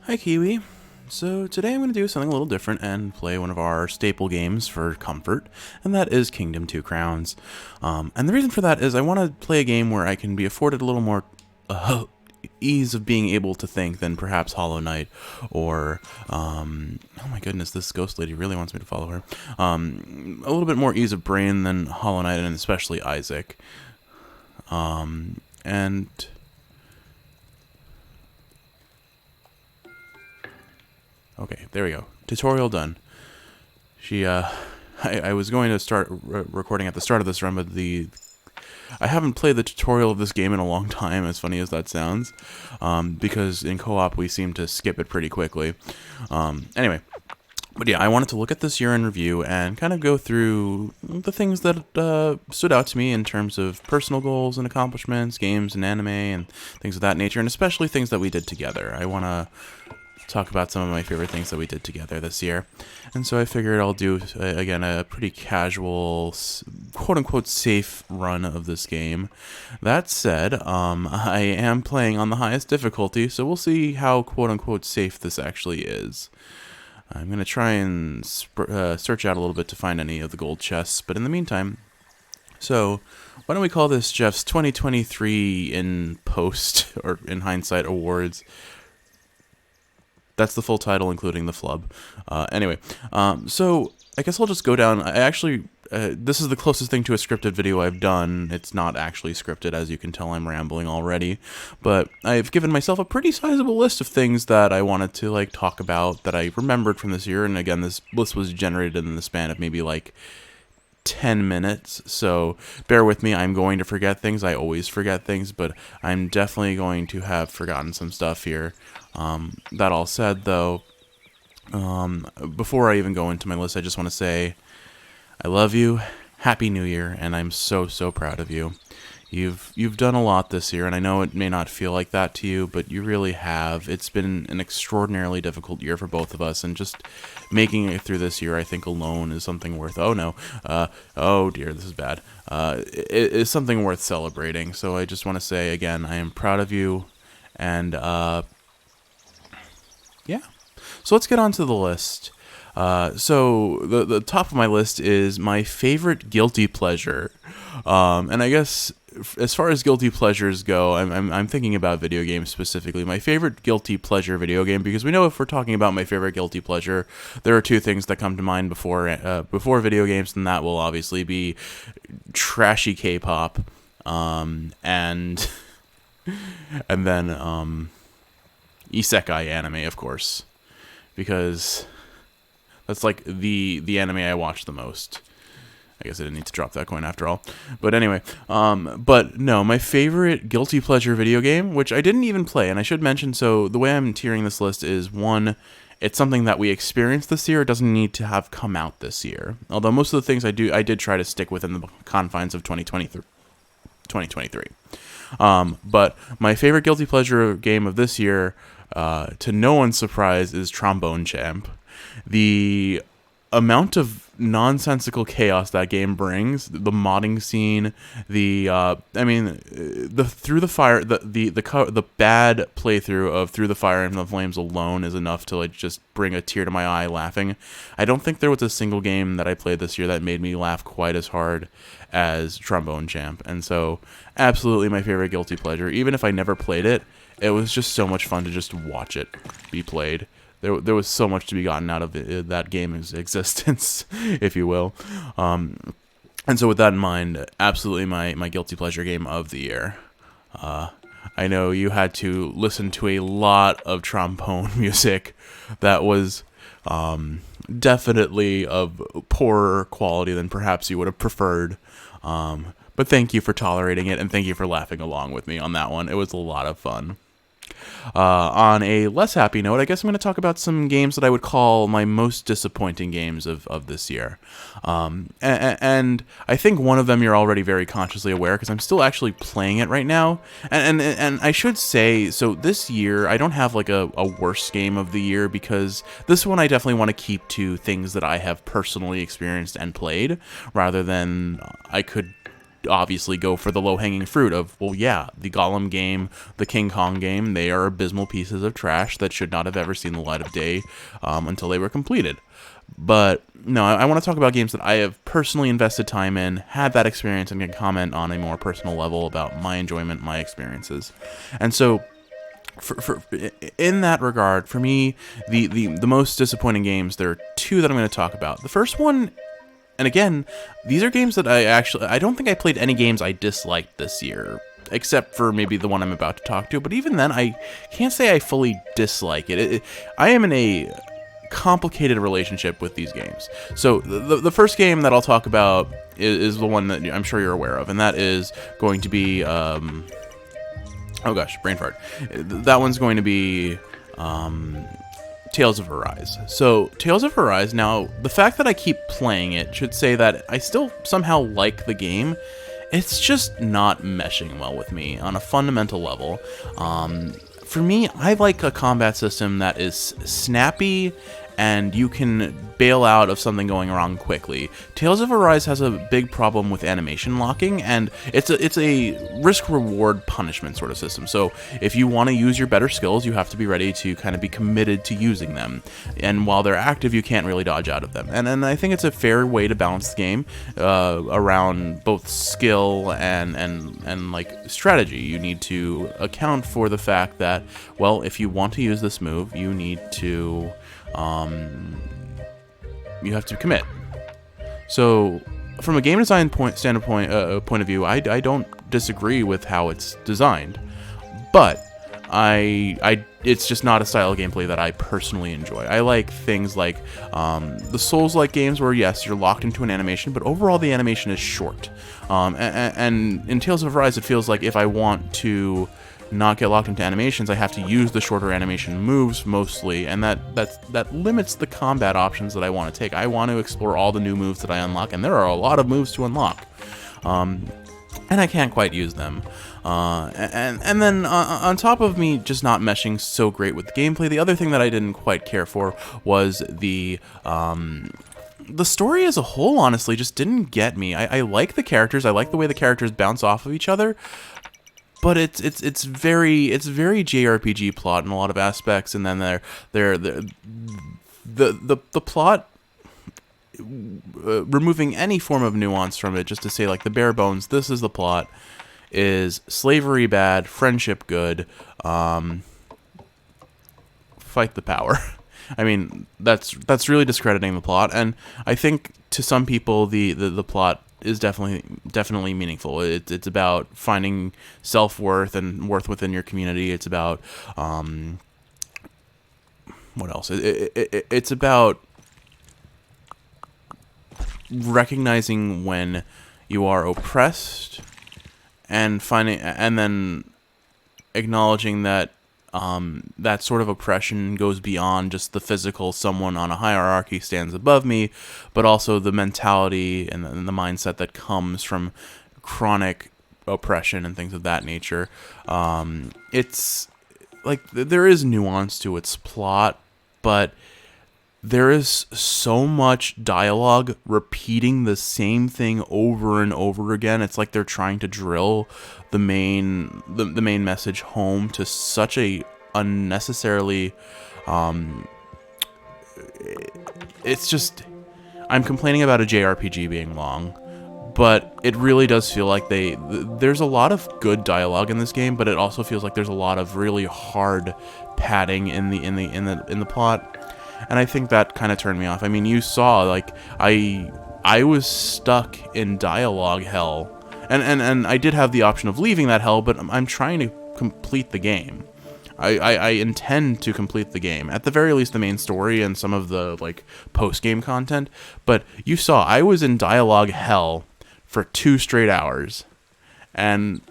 Hi Kiwi. So today I'm going to do something a little different and play one of our staple games for comfort, and that is Kingdom Two Crowns. And the reason for that is I want to play a game where I can be afforded a little more ease of being able to think than perhaps Hollow Knight or, oh my goodness, this ghost lady really wants me to follow her. A little bit more ease of brain than Hollow Knight and especially Isaac. And... Okay, there we go. Tutorial done. I was going to start recording at the start of this run, but I haven't played the tutorial of this game in a long time, as funny as that sounds, because in co-op we seem to skip it pretty quickly. Anyway, but yeah, I wanted to look at this year in review and kind of go through the things that stood out to me in terms of personal goals and accomplishments, games and anime, and things of that nature, and especially things that we did together. I want to talk about some of my favorite things that we did together this year. And so I figured I'll do, again, a pretty casual, quote-unquote safe run of this game. That said, I am playing on the highest difficulty, so we'll see how quote-unquote safe this actually is. I'm going to try and search out a little bit to find any of the gold chests, but in the meantime, so why don't we call this Jeff's 2023 in post, or in hindsight, awards. That's the full title, including the flub. Anyway, so I guess I'll just go down. I actually, this is the closest thing to a scripted video I've done. It's not actually scripted, as you can tell I'm rambling already. But I've given myself a pretty sizable list of things that I wanted to, talk about that I remembered from this year. And again, this list was generated in the span of maybe, 10 minutes, so bear with me. I'm going to forget things. I always forget things, but I'm definitely going to have forgotten some stuff here. That all said, though, before I even go into my list, I just want to say I love you, Happy New Year, and I'm so proud of you. You've done a lot this year, and I know it may not feel like that to you, but you really have. It's been an extraordinarily difficult year for both of us, and just making it through this year, I think alone is something worth... Oh, no. Oh, dear, this is bad. It is something worth celebrating, so I just want to say, again, I am proud of you, and, yeah. So let's get on to the list. So the top of my list is my favorite guilty pleasure. And I guess as far as guilty pleasures go, I'm thinking about video games specifically. My favorite guilty pleasure video game, because we know if we're talking about my favorite guilty pleasure, there are two things that come to mind before video games, and that will obviously be trashy K-pop, and and then isekai anime, of course, because that's the anime I watch the most. I guess I didn't need to drop that coin after all. But anyway, but no, my favorite guilty pleasure video game, which I didn't even play, and I should mention, so the way I'm tiering this list is, one, it's something that we experienced this year. It doesn't need to have come out this year. Although most of the things I did try to stick within the confines of 2023. But my favorite guilty pleasure game of this year, to no one's surprise, is Trombone Champ. The amount of nonsensical chaos that game brings, the modding scene, the Through the Fire, the bad playthrough of Through the Fire and the Flames alone is enough to just bring a tear to my eye laughing. I don't think there was a single game that I played this year that made me laugh quite as hard as Trombone Champ, and so absolutely my favorite guilty pleasure. Even if I never played it, it was just so much fun to just watch it be played. There was so much to be gotten out of that game's existence, if you will. And so with that in mind, absolutely my guilty pleasure game of the year. I know you had to listen to a lot of trombone music that was definitely of poorer quality than perhaps you would have preferred. But thank you for tolerating it, and thank you for laughing along with me on that one. It was a lot of fun. On a less happy note, I guess I'm going to talk about some games that I would call my most disappointing games of this year. And I think one of them you're already very consciously aware, because I'm still actually playing it right now. And I should say, so this year, I don't have a worst game of the year, because this one I definitely want to keep to things that I have personally experienced and played, rather than I could obviously go for the low-hanging fruit of, well, yeah, the Gollum game, the King Kong game, they are abysmal pieces of trash that should not have ever seen the light of day until they were completed. But no, I want to talk about games that I have personally invested time in, had that experience, and can comment on a more personal level about my enjoyment, my experiences. And so, in that regard, for me, the most disappointing games, there are two that I'm going to talk about. The first one, and again, these are games that I don't think I played any games I disliked this year, except for maybe the one I'm about to talk to. But even then, I can't say I fully dislike it. I am in a complicated relationship with these games. So the first game that I'll talk about is the one that I'm sure you're aware of, and that is going to be oh gosh, brain fart. That one's going to be Tales of Arise. So Tales of Arise, now the fact that I keep playing it should say that I still somehow like the game. It's just not meshing well with me on a fundamental level. For me, I like a combat system that is snappy and you can bail out of something going wrong quickly. Tales of Arise has a big problem with animation locking, and it's a risk-reward punishment sort of system. So if you want to use your better skills, you have to be ready to kind of be committed to using them. And while they're active, you can't really dodge out of them. And I think it's a fair way to balance the game around both skill and like strategy. You need to account for the fact that, well, if you want to use this move, you need to you have to commit. So from a game design point of view, I don't disagree with how it's designed, but it's just not a style of gameplay that I personally enjoy. I like things like the Souls-like games where, yes, you're locked into an animation, but overall the animation is short. And in Tales of Arise, it feels like if I want to not get locked into animations, I have to use the shorter animation moves mostly, and that limits the combat options that I want to take. I want to explore all the new moves that I unlock, and there are a lot of moves to unlock, and I can't quite use them. And then on top of me just not meshing so great with the gameplay, the other thing that I didn't quite care for was the story as a whole. Honestly, just didn't get me. I like the characters. I like the way the characters bounce off of each other. But it's very JRPG plot in a lot of aspects, and then the plot, removing any form of nuance from it, just to say like the bare bones, this is the plot, is slavery bad, friendship good, fight the power. I mean, that's really discrediting the plot, and I think to some people the plot is definitely meaningful. It's about finding self-worth and worth within your community. It's about what else? It's about recognizing when you are oppressed and then acknowledging that that sort of oppression goes beyond just the physical, someone on a hierarchy stands above me, but also the mentality and the mindset that comes from chronic oppression and things of that nature. It's like there is nuance to its plot, but there is so much dialogue repeating the same thing over and over again. It's like they're trying to drill the main message home to such a unnecessarily it's just, I'm complaining about a JRPG being long, but it really does feel like there's a lot of good dialogue in this game, but it also feels like there's a lot of really hard padding in the plot. And I think that kind of turned me off. I mean, you saw, like, I was stuck in dialogue hell. And I did have the option of leaving that hell, but I'm trying to complete the game. I intend to complete the game. At the very least, the main story and some of the, like, post-game content. But you saw, I was in dialogue hell for 2 straight hours. And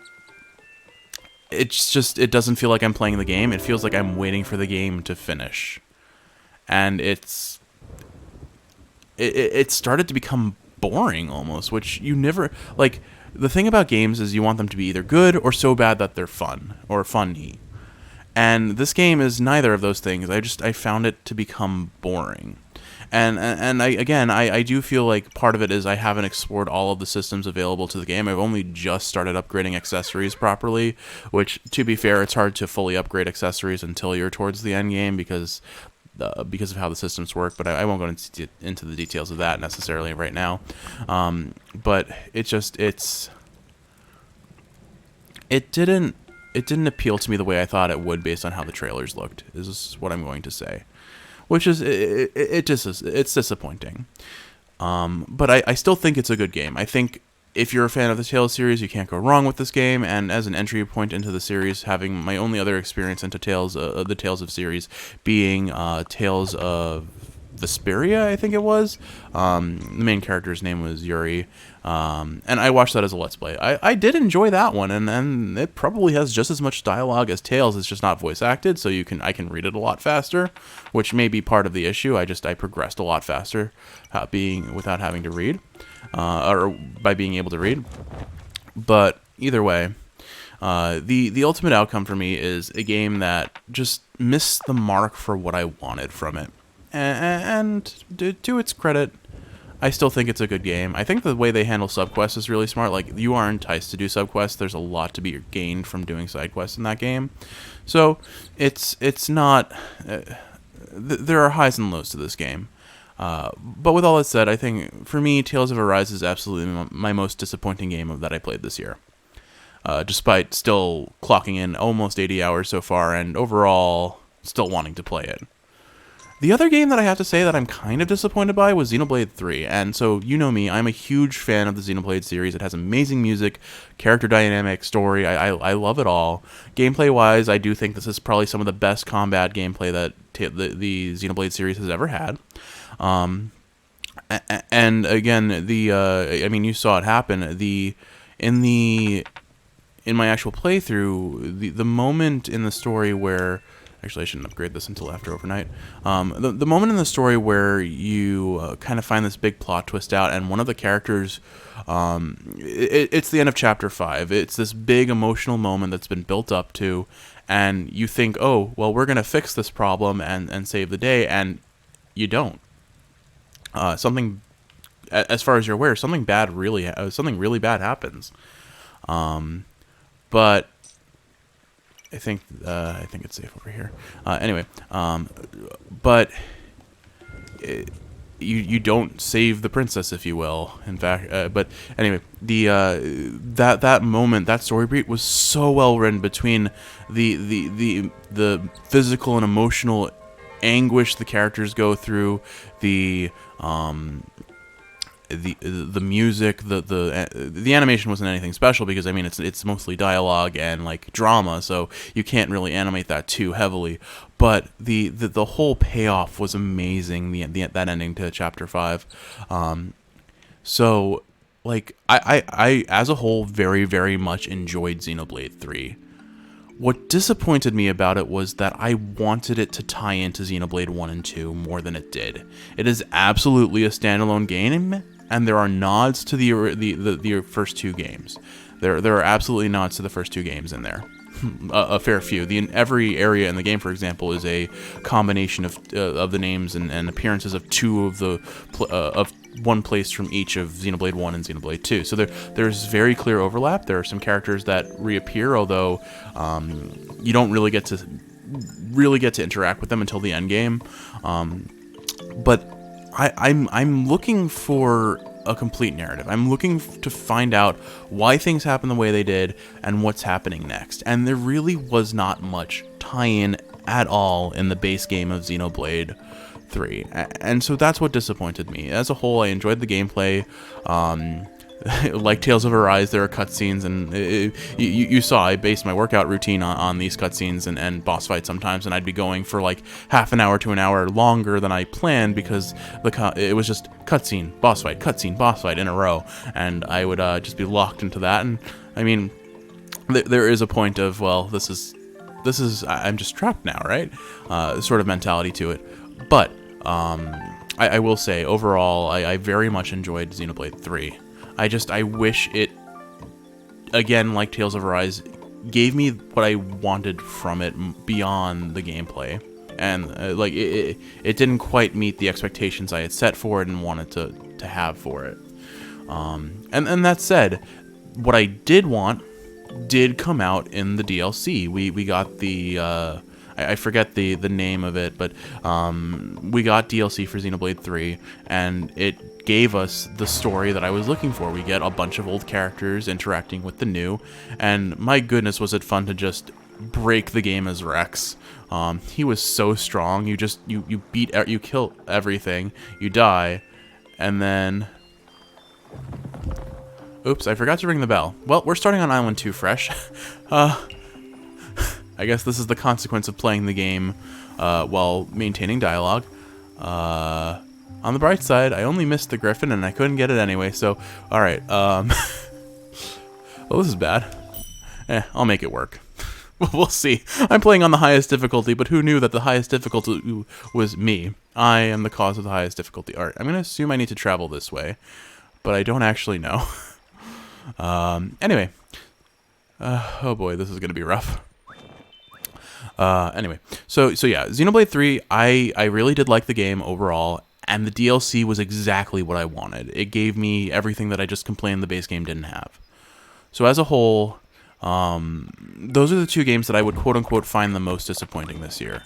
it's just, it doesn't feel like I'm playing the game. It feels like I'm waiting for the game to finish. And it started to become boring almost, which you never, like, the thing about games is you want them to be either good or so bad that they're fun or funny. And this game is neither of those things. I found it to become boring. And I do feel like part of it is I haven't explored all of the systems available to the game. I've only just started upgrading accessories properly, which, to be fair, it's hard to fully upgrade accessories until you're towards the end game because of how the systems work. But I won't go into the details of that necessarily right now. But it didn't appeal to me the way I thought it would based on how the trailers looked. Is what I'm going to say. Which is, it's disappointing. But I still think it's a good game. I think if you're a fan of the Tales series, you can't go wrong with this game. And as an entry point into the series, having my only other experience into Tales, the Tales of series, being Tales of Vesperia, I think it was. The main character's name was Yuri. And I watched that as a Let's Play. I did enjoy that one, and it probably has just as much dialogue as Tales. It's just not voice acted, so I can read it a lot faster, which may be part of the issue. I progressed a lot faster, without having to read, or by being able to read. But either way, the ultimate outcome for me is a game that just missed the mark for what I wanted from it. And to its credit, I still think it's a good game. I think the way they handle subquests is really smart. Like, you are enticed to do subquests. There's a lot to be gained from doing side quests in that game. So it's not. There are highs and lows to this game. But with all that said, I think for me, Tales of Arise is absolutely my most disappointing game that I played this year. Despite still clocking in almost 80 hours so far, and overall still wanting to play it. The other game that I have to say that I'm kind of disappointed by was Xenoblade 3, and so you know me, I'm a huge fan of the Xenoblade series. It has amazing music, character dynamic, story, I love it all. Gameplay-wise, I do think this is probably some of the best combat gameplay that the Xenoblade series has ever had. And again, you saw it happen. In my actual playthrough, the moment in the story where... Actually, I shouldn't upgrade this until after overnight. The moment in the story where you kind of find this big plot twist out, and one of the characters, it's the end of chapter 5. It's this big emotional moment that's been built up to, and you think, oh, well, we're going to fix this problem and save the day, and you don't. Something, as far as you're aware, something really bad happens. But... I think it's safe over here. Anyway, but you don't save the princess, if you will. In fact, but anyway, that moment, that story beat was so well written between the physical and emotional anguish the characters go through, the music, the animation wasn't anything special because it's mostly dialogue and like drama, so you can't really animate that too heavily. But the whole payoff was amazing. That ending to chapter 5. So like I as a whole very, very much enjoyed Xenoblade 3. What disappointed me about it was that I wanted it to tie into Xenoblade 1 and 2 more than it did. It is absolutely a standalone game, and there are nods to the first two games. There are absolutely nods to the first two games in there. A fair few. Every area in the game, for example, is a combination of the names and appearances of two of of one place from each of Xenoblade 1 and Xenoblade 2. So there's very clear overlap. There are some characters that reappear, although you don't really get to interact with them until the end game. But I'm looking for a complete narrative. I'm looking to find out why things happen the way they did and what's happening next. And there really was not much tie-in at all in the base game of Xenoblade 3. And so that's what disappointed me. As a whole, I enjoyed the gameplay. Like Tales of Arise, there are cutscenes, and you saw I based my workout routine on these cutscenes and boss fights sometimes, and I'd be going for like half an hour to an hour longer than I planned because it was just cutscene, boss fight in a row, and I would just be locked into that. And I mean, there is a point of, well, this is I'm just trapped now, right? Sort of mentality to it. But I will say overall, I very much enjoyed Xenoblade 3. I wish it, again, like Tales of Arise, gave me what I wanted from it beyond the gameplay. and like it didn't quite meet the expectations I had set for it and wanted to have for it. And that said, what I did want did come out in the DLC. We got the I forget the name of it, but we got DLC for Xenoblade 3, and it gave us the story that I was looking for. We get a bunch of old characters interacting with the new, and my goodness, was it fun to just break the game as Rex. He was so strong. You kill everything, you die, and then... Oops, I forgot to ring the bell. Well, we're starting on Island 2 fresh. I guess this is the consequence of playing the game while maintaining dialogue. On the bright side, I only missed the griffin and I couldn't get it anyway, so... Alright, well, this is bad. I'll make it work. We'll see. I'm playing on the highest difficulty, but who knew that the highest difficulty was me? I am the cause of the highest difficulty. Alright, I'm gonna assume I need to travel this way, but I don't actually know. Anyway. Oh boy, this is gonna be rough. Anyway, so yeah, Xenoblade 3, I really did like the game overall, and the DLC was exactly what I wanted. It gave me everything that I just complained the base game didn't have. So as a whole, those are the two games that I would quote-unquote find the most disappointing this year.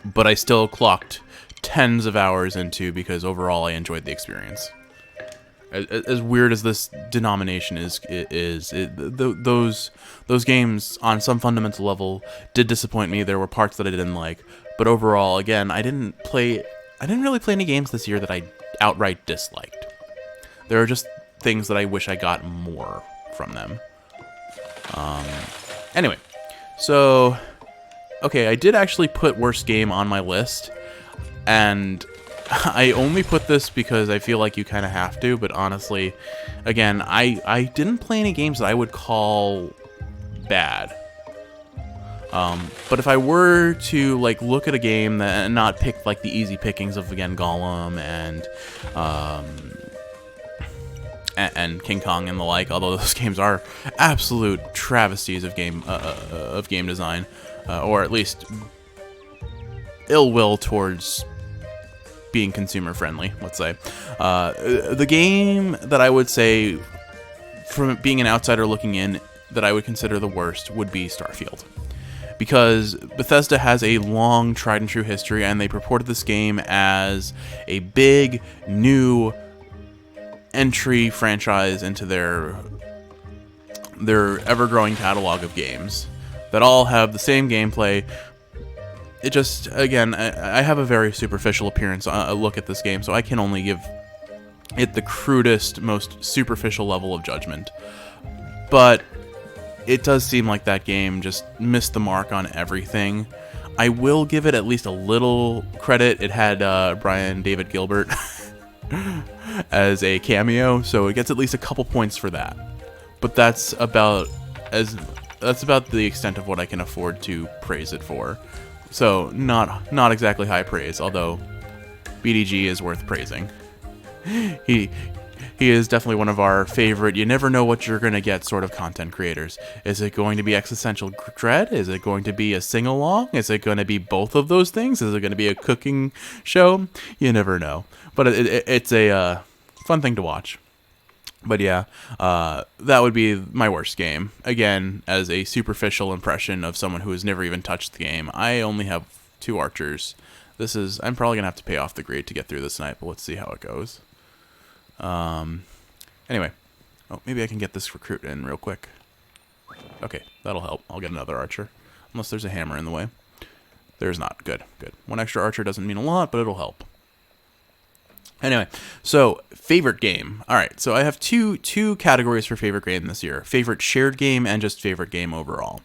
But I still clocked tens of hours into, because overall I enjoyed the experience. As weird as this denomination those games on some fundamental level did disappoint me. There were parts that I didn't like, but overall, again, I didn't really play any games this year that I outright disliked. There are just things that I wish I got more from them. Anyway, so okay, I did actually put worst game on my list, and I only put this because I feel like you kind of have to, but honestly, again, I didn't play any games that I would call bad. But if I were to like look at a game that and not pick like the easy pickings of, again, Gollum and King Kong and the like, although those games are absolute travesties of game design, or at least ill will towards being consumer friendly, let's say. The game that I would say, from being an outsider looking in, that I would consider the worst would be Starfield. Because Bethesda has a long tried and true history, and they purported this game as a big, new entry franchise into their ever-growing catalog of games that all have the same gameplay. It just, again, I have a very superficial appearance, a look at this game, so I can only give it the crudest, most superficial level of judgment. But it does seem like that game just missed the mark on everything. I will give it at least a little credit. It had Brian David Gilbert as a cameo, so it gets at least a couple points for that. But that's about the extent of what I can afford to praise it for. So, not exactly high praise, although BDG is worth praising. He is definitely one of our favorite, you never know what you're going to get sort of content creators. Is it going to be existential dread? Is it going to be a sing-along? Is it going to be both of those things? Is it going to be a cooking show? You never know. But it's a fun thing to watch. But yeah, that would be my worst game. Again, as a superficial impression of someone who has never even touched the game, I only have 2 archers. I'm probably going to have to pay off the grade to get through this night, but let's see how it goes. Anyway. Oh, maybe I can get this recruit in real quick. Okay, that'll help. I'll get another archer. Unless there's a hammer in the way. There's not. Good, good. 1 extra archer doesn't mean a lot, but it'll help. Anyway, so favorite game. All right, so I have two categories for favorite game this year: favorite shared game and just favorite game overall.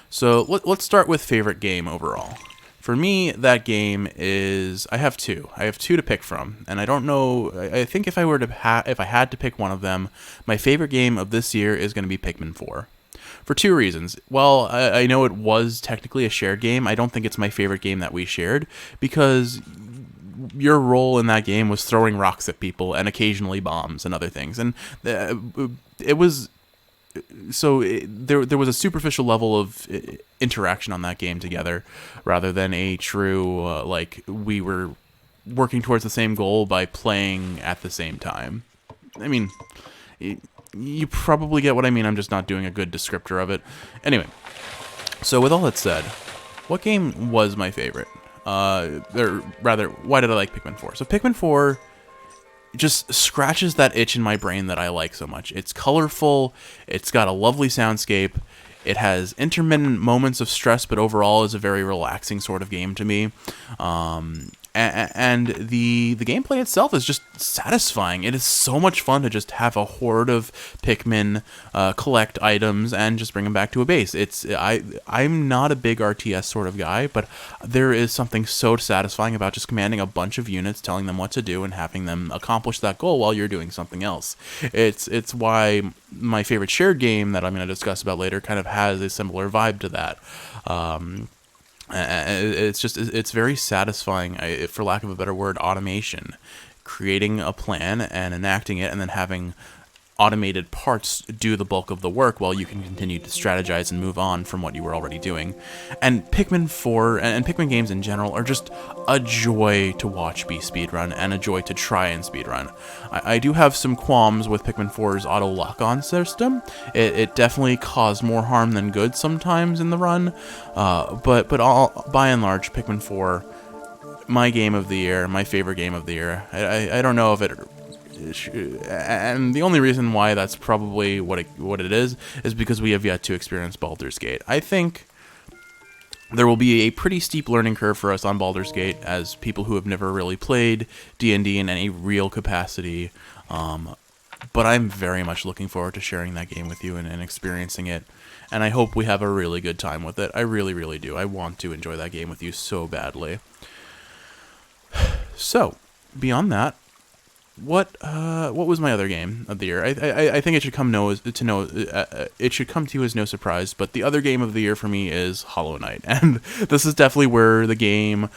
So let's start with favorite game overall. For me, that game is, I have 2. I have 2 to pick from, and I don't know. I think if I had to pick one of them, my favorite game of this year is going to be Pikmin 4. For 2 reasons. Well, I know it was technically a shared game. I don't think it's my favorite game that we shared, because your role in that game was throwing rocks at people and occasionally bombs and other things, and it was there was a superficial level of interaction on that game together, rather than a true like we were working towards the same goal by playing at the same time. I mean, you probably get what I mean. I'm just not doing a good descriptor of it. Anyway, so with all that said, what game was my favorite? Or rather, why did I like Pikmin 4? So Pikmin 4 just scratches that itch in my brain that I like so much. It's colorful, it's got a lovely soundscape, it has intermittent moments of stress, but overall is a very relaxing sort of game to me. And the gameplay itself is just satisfying. It is so much fun to just have a horde of Pikmin, collect items, and just bring them back to a base. I'm not a big RTS sort of guy, but there is something so satisfying about just commanding a bunch of units, telling them what to do, and having them accomplish that goal while you're doing something else. It's why my favorite shared game that I'm going to discuss about later kind of has a similar vibe to that. It's very satisfying, for lack of a better word, automation. Creating a plan and enacting it, and then having automated parts do the bulk of the work while you can continue to strategize and move on from what you were already doing. And Pikmin 4 and Pikmin games in general are just a joy to watch be speedrun and a joy to try and speedrun. I do have some qualms with Pikmin 4's auto lock-on system. It definitely caused more harm than good sometimes in the run, but all, by and large, Pikmin 4, my game of the year, my favorite game of the year. I don't know if it... And the only reason why that's probably what it is because we have yet to experience Baldur's Gate. I think there will be a pretty steep learning curve for us on Baldur's Gate as people who have never really played D&D in any real capacity. But I'm very much looking forward to sharing that game with you and experiencing it. And I hope we have a really good time with it. I really, really do. I want to enjoy that game with you so badly. So, beyond that, what was my other game of the year? I think it should come it should come to you as no surprise, but the other game of the year for me is Hollow Knight, and this is definitely where the game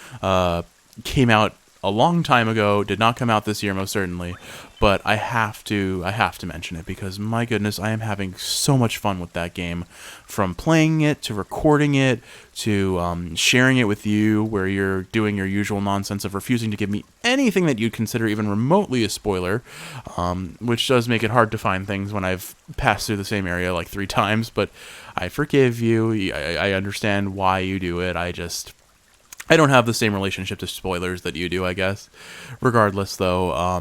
came out a long time ago. Did not come out this year, most certainly, but I have to mention it because my goodness, I am having so much fun with that game, from playing it to recording it to sharing it with you, where you're doing your usual nonsense of refusing to give me anything that you'd consider even remotely a spoiler, which does make it hard to find things when I've passed through the same area like 3 times, but I forgive you. I understand why you do it. I don't have the same relationship to spoilers that you do, I guess. Regardless, though,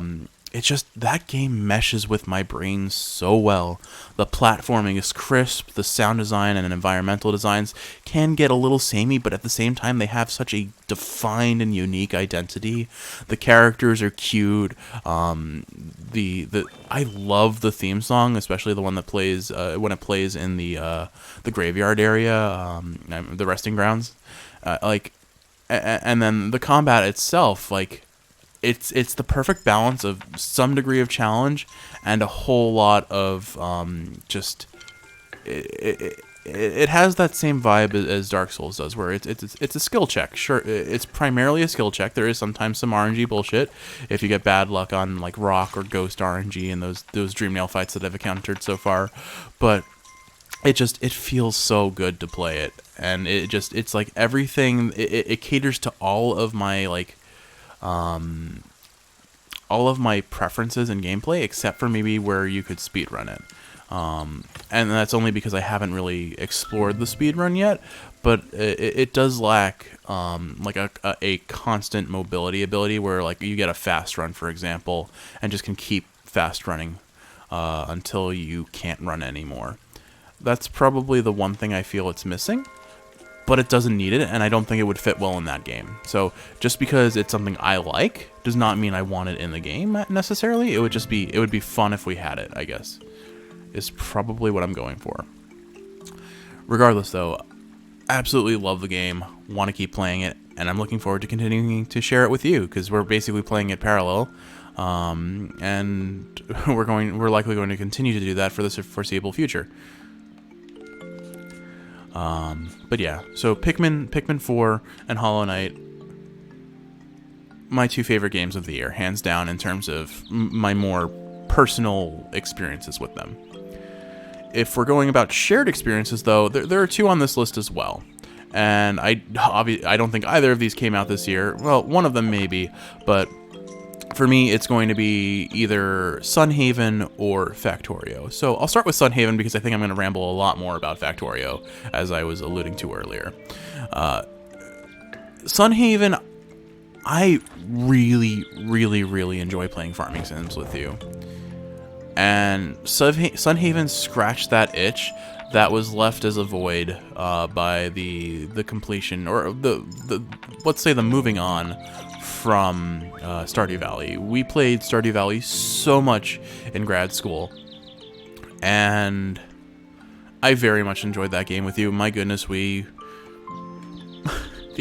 it's just that game meshes with my brain so well. The platforming is crisp, the sound design and environmental designs can get a little samey, but at the same time they have such a defined and unique identity. The characters are cute. I love the theme song, especially the one that plays when it plays in the graveyard area, the resting grounds. And then the combat itself, like, it's the perfect balance of some degree of challenge and a whole lot of it has that same vibe as Dark Souls does, where it's a skill check. Sure, it's primarily a skill check. There is sometimes some RNG bullshit if you get bad luck on like rock or ghost RNG and those dream nail fights that I've encountered so far, but it feels so good to play it, and it's like everything. It caters to all of my preferences in gameplay, except for maybe where you could speedrun it. And that's only because I haven't really explored the speedrun yet, but it does lack like a constant mobility ability where like you get a fast run, for example, and just can keep fast running until you can't run anymore. That's probably the one thing I feel it's missing, but it doesn't need it, and I don't think it would fit well in that game. So just because it's something I like does not mean I want it in the game necessarily. It would be fun if we had it, I guess, is probably what I'm going for. Regardless, though, absolutely love the game, want to keep playing it, and I'm looking forward to continuing to share it with you, because we're basically playing it parallel, and we're likely going to continue to do that for the foreseeable future. But yeah, so Pikmin 4 and Hollow Knight, my 2 favorite games of the year, hands down, in terms of my more personal experiences with them. If we're going about shared experiences, though, there are two on this list as well. And I don't think either of these came out this year. Well, one of them maybe, but for me, it's going to be either Sunhaven or Factorio. So I'll start with Sunhaven because I think I'm going to ramble a lot more about Factorio, as I was alluding to earlier. Sunhaven, I really, really, really enjoy playing farming sims with you. And Sunhaven scratched that itch that was left as a void by the completion, or the let's say the moving on from Stardew Valley. We played Stardew Valley so much in grad school, and I very much enjoyed that game with you. My goodness, the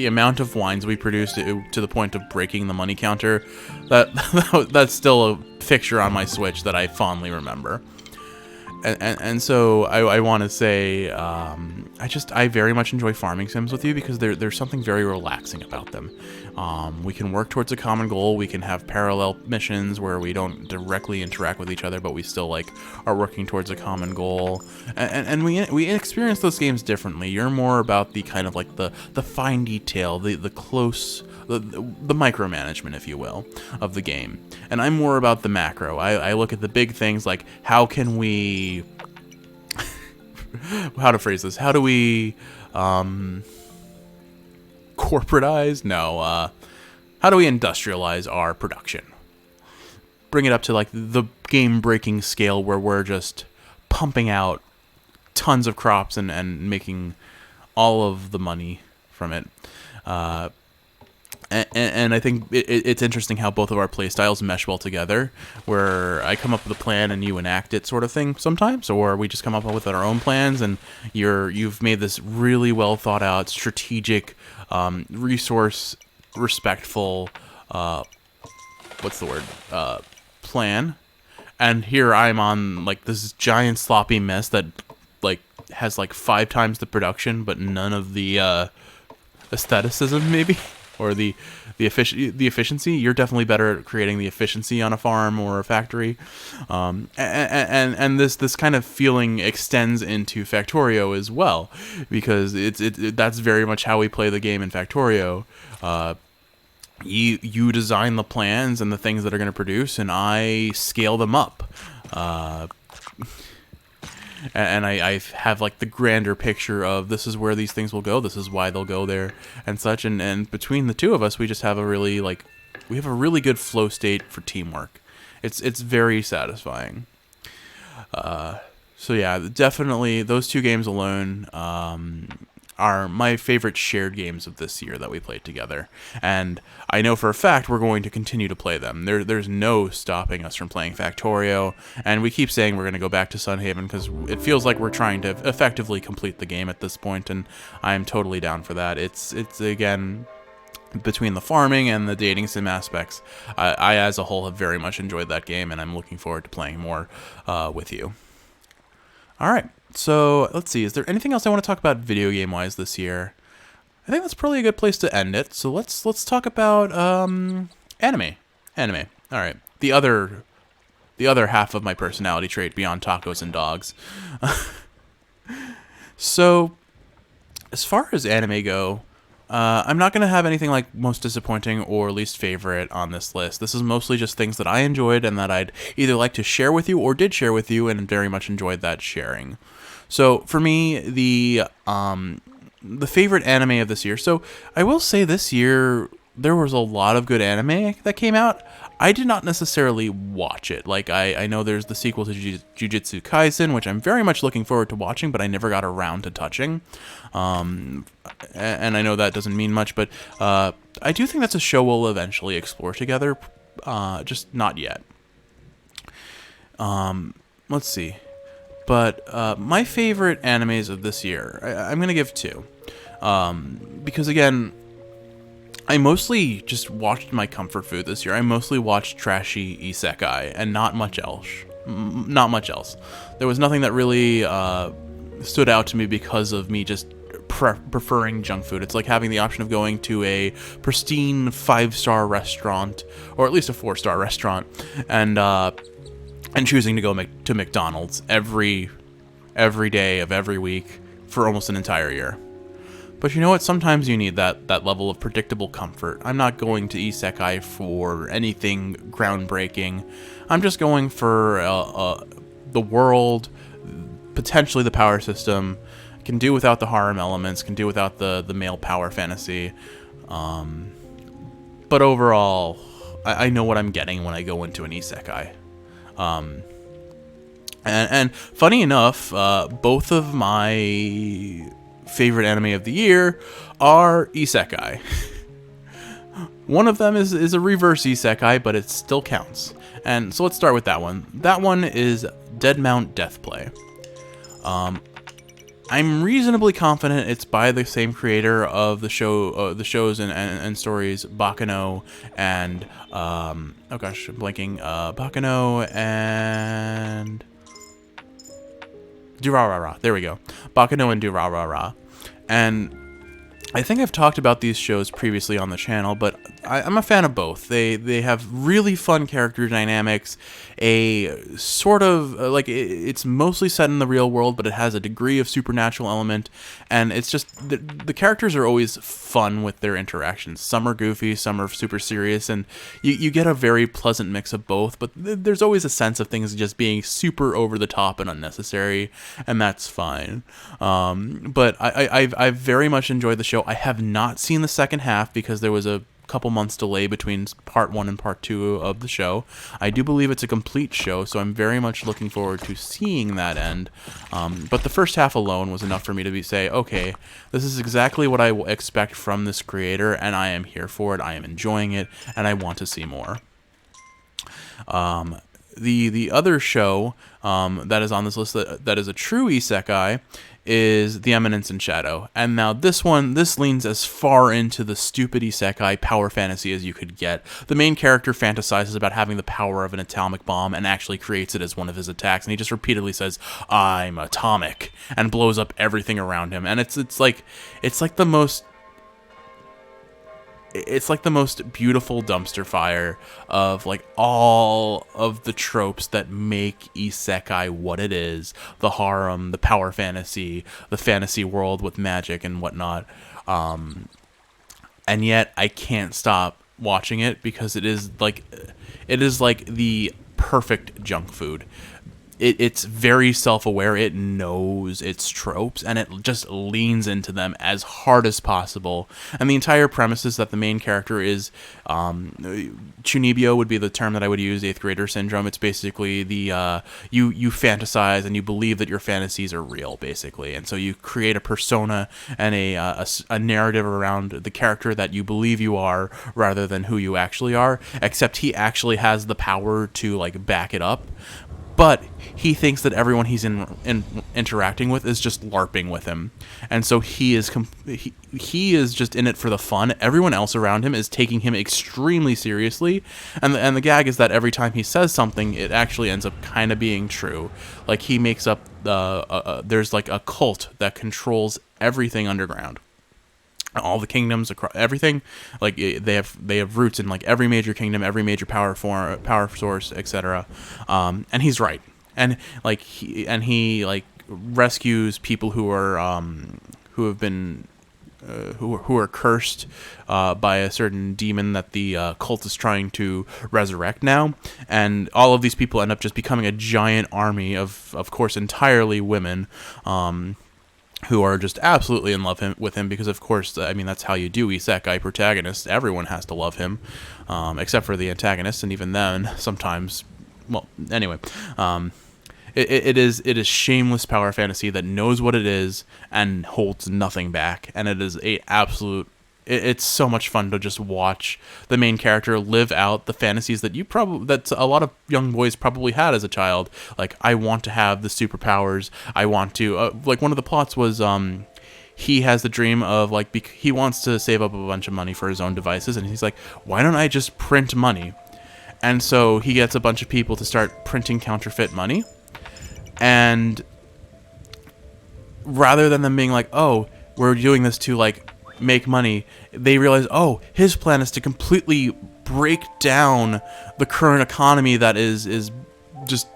amount of wines we produced to the point of breaking the money counter, that's still a picture on my Switch that I fondly remember. And so I want to say I very much enjoy farming sims with you because there's something very relaxing about them. We can work towards a common goal. We can have parallel missions where we don't directly interact with each other, but we still are working towards a common goal. And we experience those games differently. You're more about the kind of the fine detail, the close, the micromanagement, if you will, of the game. And I'm more about the macro. I look at the big things like how can we how to phrase this? How do we corporatize? No. How do we industrialize our production? Bring it up to the game-breaking scale where we're just pumping out tons of crops and making all of the money from it. And I think it's interesting how both of our play styles mesh well together, where I come up with a plan and you enact it sort of thing sometimes, or we just come up with our own plans and you've made this really well thought out, strategic, resource respectful, plan. And here I'm on this giant sloppy mess that has 5 times the production, but none of the aestheticism maybe. Or the efficiency. You're definitely better at creating the efficiency on a farm or a factory, and this kind of feeling extends into Factorio as well, because that's very much how we play the game in Factorio. You design the plans and the things that are going to produce, and I scale them up. And I have the grander picture of this is where these things will go, this is why they'll go there, and such. And between the two of us, we just have a really good flow state for teamwork. It's very satisfying. So yeah, definitely those two games alone are my favorite shared games of this year that we played together. And I know for a fact we're going to continue to play them. There's no stopping us from playing Factorio, and we keep saying we're going to go back to Sunhaven because it feels like we're trying to effectively complete the game at this point, and I'm totally down for that. It's again, between the farming and the dating sim aspects, I as a whole have very much enjoyed that game, and I'm looking forward to playing more with you. All right. So let's see, is there anything else I want to talk about video game wise this year? I think that's probably a good place to end it. So let's talk about anime. All right. The other half of my personality trait beyond tacos and dogs. So as far as anime go, I'm not going to have anything like most disappointing or least favorite on this list. This is mostly just things that I enjoyed and that I'd either like to share with you or did share with you and very much enjoyed that sharing. So for me, the favorite anime of this year. So I will say this year there was a lot of good anime that came out. I did not necessarily watch it. I know there's the sequel to Jujutsu Kaisen, which I'm very much looking forward to watching, but I never got around to touching. And I know that doesn't mean much, but I do think that's a show we'll eventually explore together, just not yet. Let's see. But my favorite animes of this year, I'm going to give 2. Because again, I mostly just watched my comfort food this year. I mostly watched trashy isekai and not much else. There was nothing that really stood out to me because of me just preferring junk food. It's like having the option of going to a pristine 5-star restaurant, or at least a 4-star restaurant, and choosing to go to McDonald's every every day of every week for almost an entire year. But you know what? Sometimes you need that level of predictable comfort. I'm not going to isekai for anything groundbreaking. I'm just going for the world, potentially the power system. Can do without the harem elements, can do without the male power fantasy. But overall, I know what I'm getting when I go into an isekai. And funny enough, both of my favorite anime of the year are isekai. One of them is a reverse isekai, but it still counts. And so let's start with that one. That one is Dead Mount Deathplay. I'm reasonably confident it's by the same creator of the shows and stories Bakano and oh gosh, I'm blanking. Bakano and Durarara. There we go. Bakano and Durarara. And I think I've talked about these shows previously on the channel, but I'm a fan of both. They have really fun character dynamics, a sort of, like, it's mostly set in the real world, but it has a degree of supernatural element, and it's just, the characters are always fun with their interactions. Some are goofy, some are super serious, and you get a very pleasant mix of both, but there's always a sense of things just being super over the top and unnecessary, and that's fine. But I've very much enjoyed the show. I have not seen the second half because there was a couple months delay between part 1 and part 2 of the show. I do believe it's a complete show, so I'm very much looking forward to seeing that end. But the first half alone was enough for me to say, okay, this is exactly what I expect from this creator, and I am here for it. I am enjoying it, and I want to see more. The other show that is on this list that is a true isekai is The Eminence in Shadow. And now this leans as far into the stupid isekai power fantasy as you could get. The main character fantasizes about having the power of an atomic bomb and actually creates it as one of his attacks. And he just repeatedly says, "I'm atomic," and blows up everything around him. And it's like the most beautiful dumpster fire of like all of the tropes that make isekai what it is. The harem, the power fantasy, the fantasy world with magic and whatnot. And yet I can't stop watching it because it is like the perfect junk food. It's very self-aware. It knows its tropes, and it just leans into them as hard as possible. And the entire premise is that the main character is chunibyo would be the term that I would use, 8th grader syndrome. It's basically the you fantasize and you believe that your fantasies are real, basically. And so you create a persona and a narrative around the character that you believe you are rather than who you actually are, except he actually has the power to like back it up. But he thinks that everyone he's interacting with is just LARPing with him, and so he is just in it for the fun. Everyone else around him is taking him extremely seriously, and the gag is that every time he says something, it actually ends up kind of being true. Like he makes up there's like a cult that controls everything underground. All the kingdoms across everything, like they have roots in like every major kingdom, every major power source, etc. And he's right, and he like rescues people who are who are cursed by a certain demon that the cult is trying to resurrect now, and all of these people end up just becoming a giant army of course entirely women. Who are just absolutely in love with him because, of course, I mean, that's how you do isekai protagonists. Everyone has to love him, except for the antagonist, and even then, sometimes, well, anyway, it is shameless power fantasy that knows what it is and holds nothing back, and it is a absolute. It's so much fun to just watch the main character live out the fantasies that that a lot of young boys probably had as a child. Like, I want to have the superpowers. I want to like one of the plots was he has the dream of like he wants to save up a bunch of money for his own devices, and he's like, why don't I just print money? And so he gets a bunch of people to start printing counterfeit money, and rather than them being like, oh, we're doing this to like make money, they realize, oh, his plan is to completely break down the current economy that is just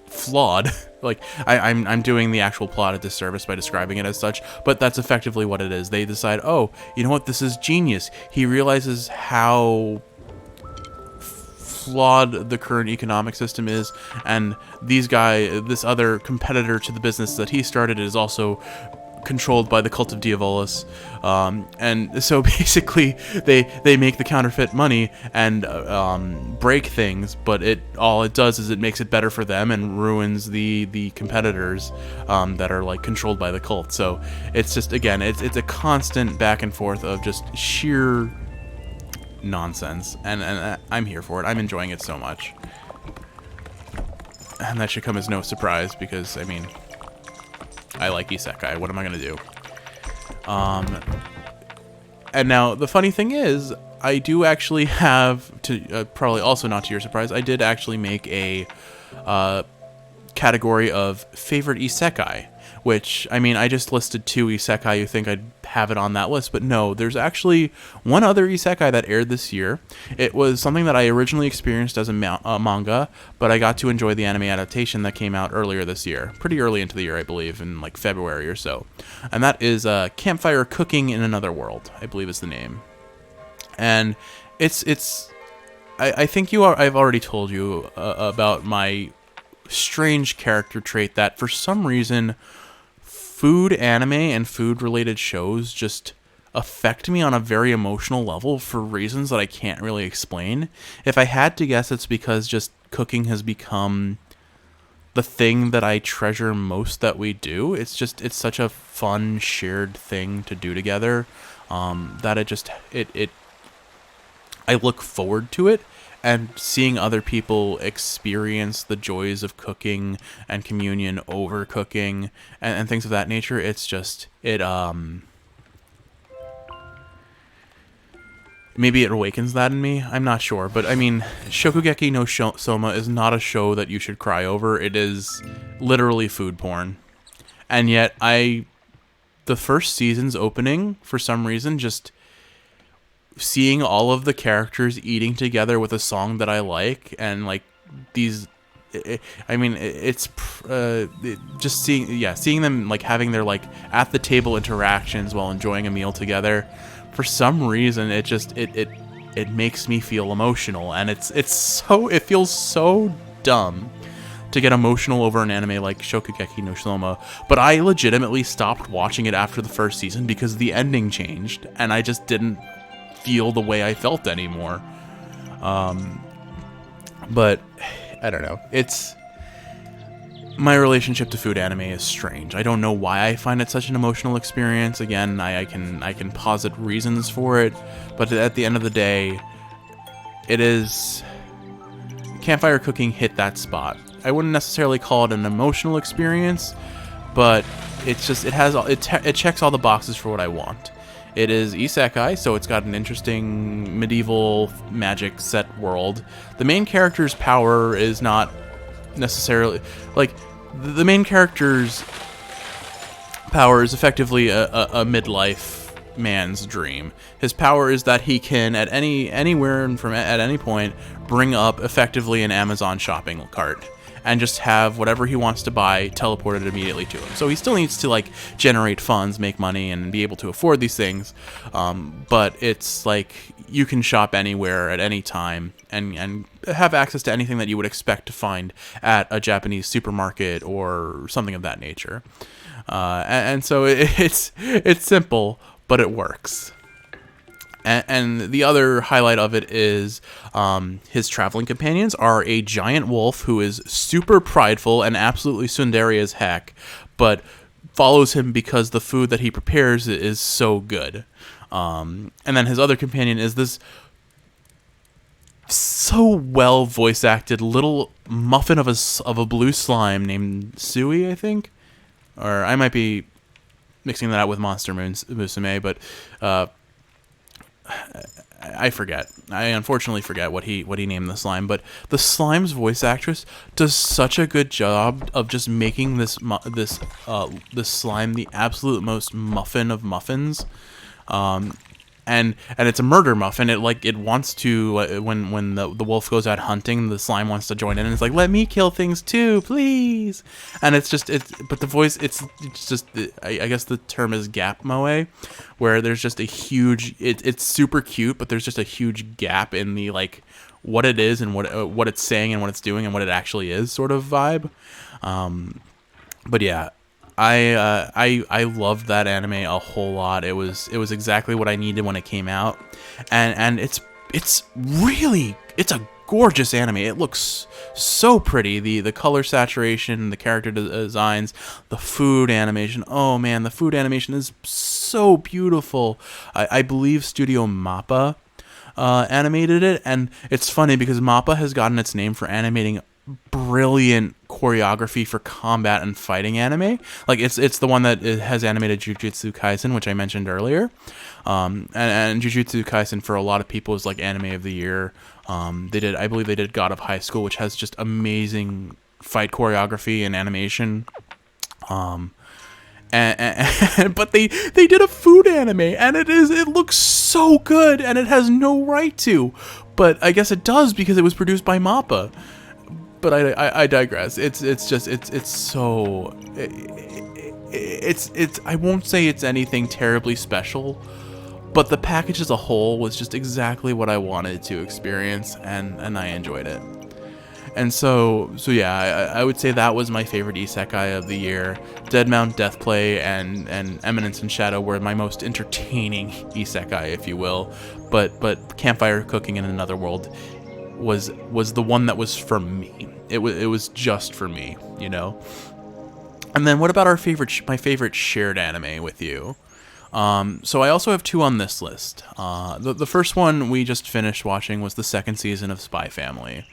flawed. Like, I'm doing the actual plot a disservice by describing it as such, but that's effectively what it is. They decide, oh, you know what, this is genius. He realizes how flawed the current economic system is, and this other competitor to the business that he started is also controlled by the cult of Diabolus, and so basically they make the counterfeit money and break things, but all it does is it makes it better for them and ruins the competitors that are like controlled by the cult. So it's just, again, it's a constant back and forth of just sheer nonsense, and I'm here for it. I'm enjoying it so much, and that should come as no surprise because, I mean, I like isekai. What am I going to do? And now, the funny thing is, I do actually have, to probably also not to your surprise, I did actually make a category of favorite isekai, which, I mean, I just listed 2 isekai. You think I'd have it on that list, but no, there's actually one other isekai that aired this year. It was something that I originally experienced as a manga, but I got to enjoy the anime adaptation that came out earlier this year, pretty early into the year, I believe, in like February or so, and that is Campfire Cooking in Another World, I believe is the name. And I think I've already told you about my strange character trait that for some reason food anime and food related shows just affect me on a very emotional level for reasons that I can't really explain. If I had to guess, it's because just cooking has become the thing that I treasure most that we do. It's such a fun shared thing to do together, that I look forward to it, and seeing other people experience the joys of cooking and communion over cooking and things of that nature, maybe it awakens that in me. I'm not sure. But I mean, Shokugeki no Soma is not a show that you should cry over. It is literally food porn. And yet the first season's opening, for some reason, just seeing all of the characters eating together with a song that I like, and like these, just seeing them like having their like at the table interactions while enjoying a meal together. For some reason, it makes me feel emotional, and it feels so dumb to get emotional over an anime like Shokugeki no Soma, but I legitimately stopped watching it after the first season because the ending changed, and I just didn't feel the way I felt anymore. But I don't know. My relationship to food anime is strange. I don't know why I find it such an emotional experience. Again, I can posit reasons for it, but at the end of the day, it is Campfire Cooking hit that spot. I wouldn't necessarily call it an emotional experience, but it checks all the boxes for what I want. It is isekai, so it's got an interesting medieval magic set world. The main character's power is not necessarily like the main character's power is effectively a midlife man's dream. His power is that he can at any point bring up effectively an Amazon shopping cart and just have whatever he wants to buy teleported immediately to him. So he still needs to like generate funds, make money, and be able to afford these things. But it's like you can shop anywhere at any time and have access to anything that you would expect to find at a Japanese supermarket or something of that nature. And so it's simple, but it works. And the other highlight of it is his traveling companions are a giant wolf who is super prideful and absolutely tsundere as heck, but follows him because the food that he prepares is so good. And then his other companion is this so well voice acted little muffin of a blue slime named Sui, I think, or I might be mixing that out with Monster Musume, but I forget. I unfortunately forget what he named the slime, but the slime's voice actress does such a good job of just making this slime the absolute most muffin of muffins. and it's a murder muffin. It wants to, when the wolf goes out hunting, the slime wants to join in, and it's like, let me kill things too, please. And but the voice, it's just, I guess the term is gap moe, where there's just a huge, it's super cute, but there's just a huge gap in the like what it is and what it's saying and what it's doing and what it actually is sort of vibe. But yeah, I loved that anime a whole lot. It was exactly what I needed when it came out, and it's a gorgeous anime. It looks so pretty. The color saturation, the character designs, the food animation. Oh man, the food animation is so beautiful. I believe Studio Mappa animated it, and it's funny because Mappa has gotten its name for animating brilliant choreography for combat and fighting anime. Like it's the one that has animated Jujutsu Kaisen, which I mentioned earlier. And Jujutsu Kaisen for a lot of people is like anime of the year. I believe they did God of High School, which has just amazing fight choreography and animation. But they did a food anime, and it looks so good, and it has no right to, but I guess it does because it was produced by Mappa. But I digress. It's so I won't say it's anything terribly special, but the package as a whole was just exactly what I wanted to experience, and I enjoyed it. And so yeah, I would say that was my favorite isekai of the year. Dead Mount Deathplay and Eminence and Shadow were my most entertaining isekai, if you will. But Campfire Cooking in Another World was the one that was for me. It was just for me, you know. And then what about my favorite shared anime with you? So I also have two on this list. The first one we just finished watching was the second season of Spy Family.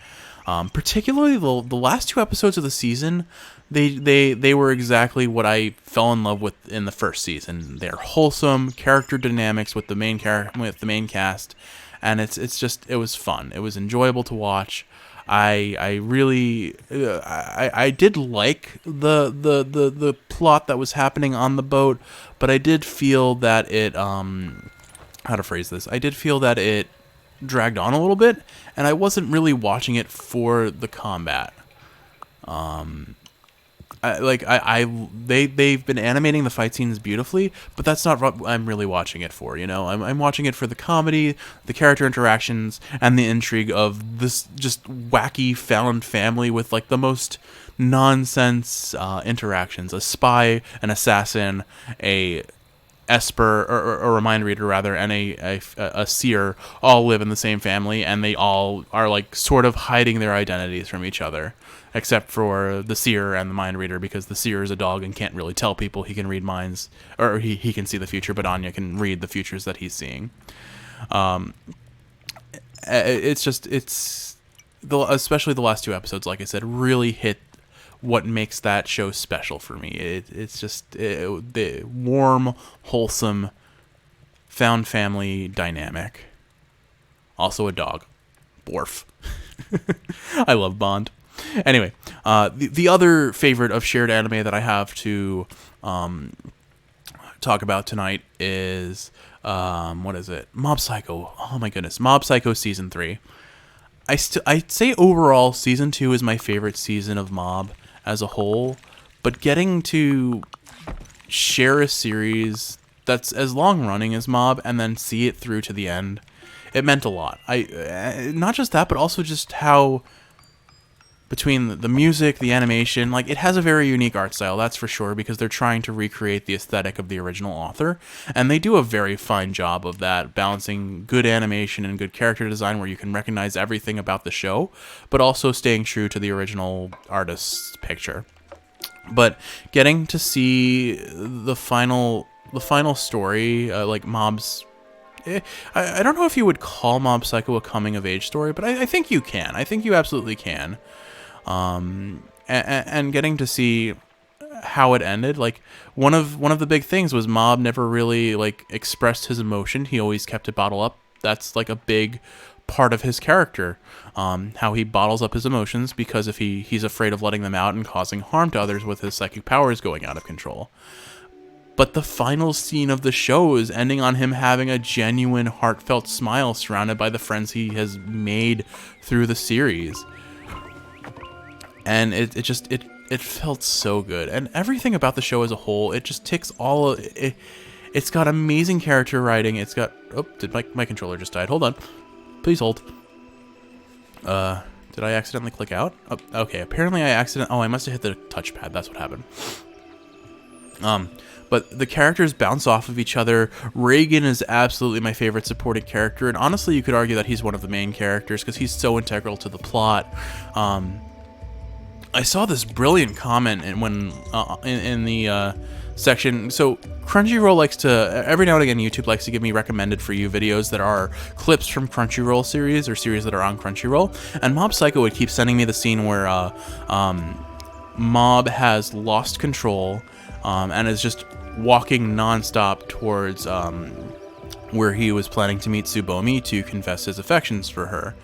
Particularly the last two episodes of the season, they were exactly what I fell in love with in the first season. They're wholesome character dynamics with the main cast, and it was fun. It was enjoyable to watch. I really I did like the plot that was happening on the boat, but I did feel that it how to phrase this? I did feel that it dragged on a little bit, and I wasn't really watching it for the combat. They've been animating the fight scenes beautifully, but that's not what I'm really watching it for, you know? I'm watching it for the comedy, the character interactions, and the intrigue of this just wacky found family with like the most nonsense interactions. A spy, an assassin, a Esper, or a mind reader rather, and a seer all live in the same family, and they all are like sort of hiding their identities from each other, except for the seer and the mind reader, because the seer is a dog and can't really tell people. He can read minds, or he can see the future, but Anya can read the futures that he's seeing. Especially the last two episodes, like I said, really hit what makes that show special for me. It's just the warm, wholesome, found family dynamic. Also a dog. Borf. I love Bond. Anyway, the other favorite of shared anime that I have to talk about tonight is, what is it? Mob Psycho. Oh my goodness. Mob Psycho Season 3. I'd say overall, Season 2 is my favorite season of Mob as a whole, but getting to share a series that's as long running as Mob and then see it through to the end, it meant a lot. Not just that, but also just how, between the music, the animation, like, it has a very unique art style, that's for sure, because they're trying to recreate the aesthetic of the original author, and they do a very fine job of that, balancing good animation and good character design where you can recognize everything about the show, but also staying true to the original artist's picture. But getting to see the final story, like Mob's, I don't know if you would call Mob Psycho a coming-of-age story, but I think you can. I think you absolutely can. And getting to see how it ended, like one of the big things was Mob never really like expressed his emotion. He always kept it bottled up. That's like a big part of his character, how he bottles up his emotions because if he's afraid of letting them out and causing harm to others with his psychic powers going out of control. But the final scene of the show is ending on him having a genuine, heartfelt smile surrounded by the friends he has made through the series. And it felt so good. And everything about the show as a whole, it just ticks all of it. It's got amazing character writing. It's got... Oh, did my controller just died? Hold on. Please hold. Did I accidentally click out? Oh, okay, apparently I must have hit the touchpad. That's what happened. But the characters bounce off of each other. Reagan is absolutely my favorite supporting character, and honestly, you could argue that he's one of the main characters because he's so integral to the plot. I saw this brilliant comment in the section. So Crunchyroll likes to, every now and again, YouTube likes to give me recommended for you videos that are clips from Crunchyroll series or series that are on Crunchyroll. And Mob Psycho would keep sending me the scene where Mob has lost control and is just walking nonstop towards where he was planning to meet Tsubomi to confess his affections for her.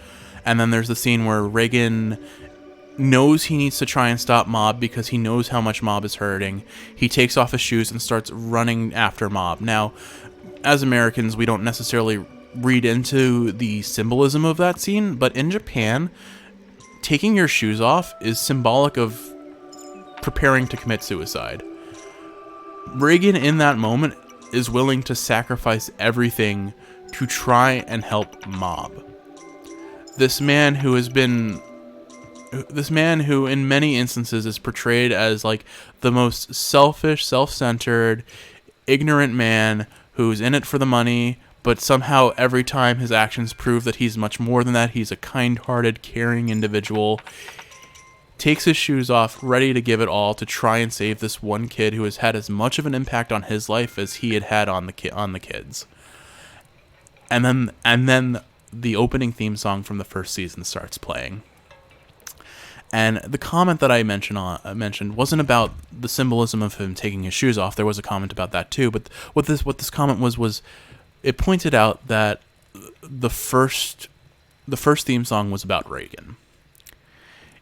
And then there's the scene where Reagan knows he needs to try and stop Mob because he knows how much Mob is hurting. He takes off his shoes and starts running after Mob. Now, as Americans, we don't necessarily read into the symbolism of that scene, but in Japan, taking your shoes off is symbolic of preparing to commit suicide. Reagan, in that moment, is willing to sacrifice everything to try and help Mob. This man who in many instances is portrayed as like the most selfish, self-centered, ignorant man who's in it for the money, but somehow every time his actions prove that he's much more than that. He's a kind-hearted, caring individual. Takes his shoes off, ready to give it all to try and save this one kid who has had as much of an impact on his life as he had on the kids. And then the opening theme song from the first season starts playing. And the comment that I mentioned wasn't about the symbolism of him taking his shoes off. There was a comment about that too, but what this comment was it pointed out that the first theme song was about Reagan.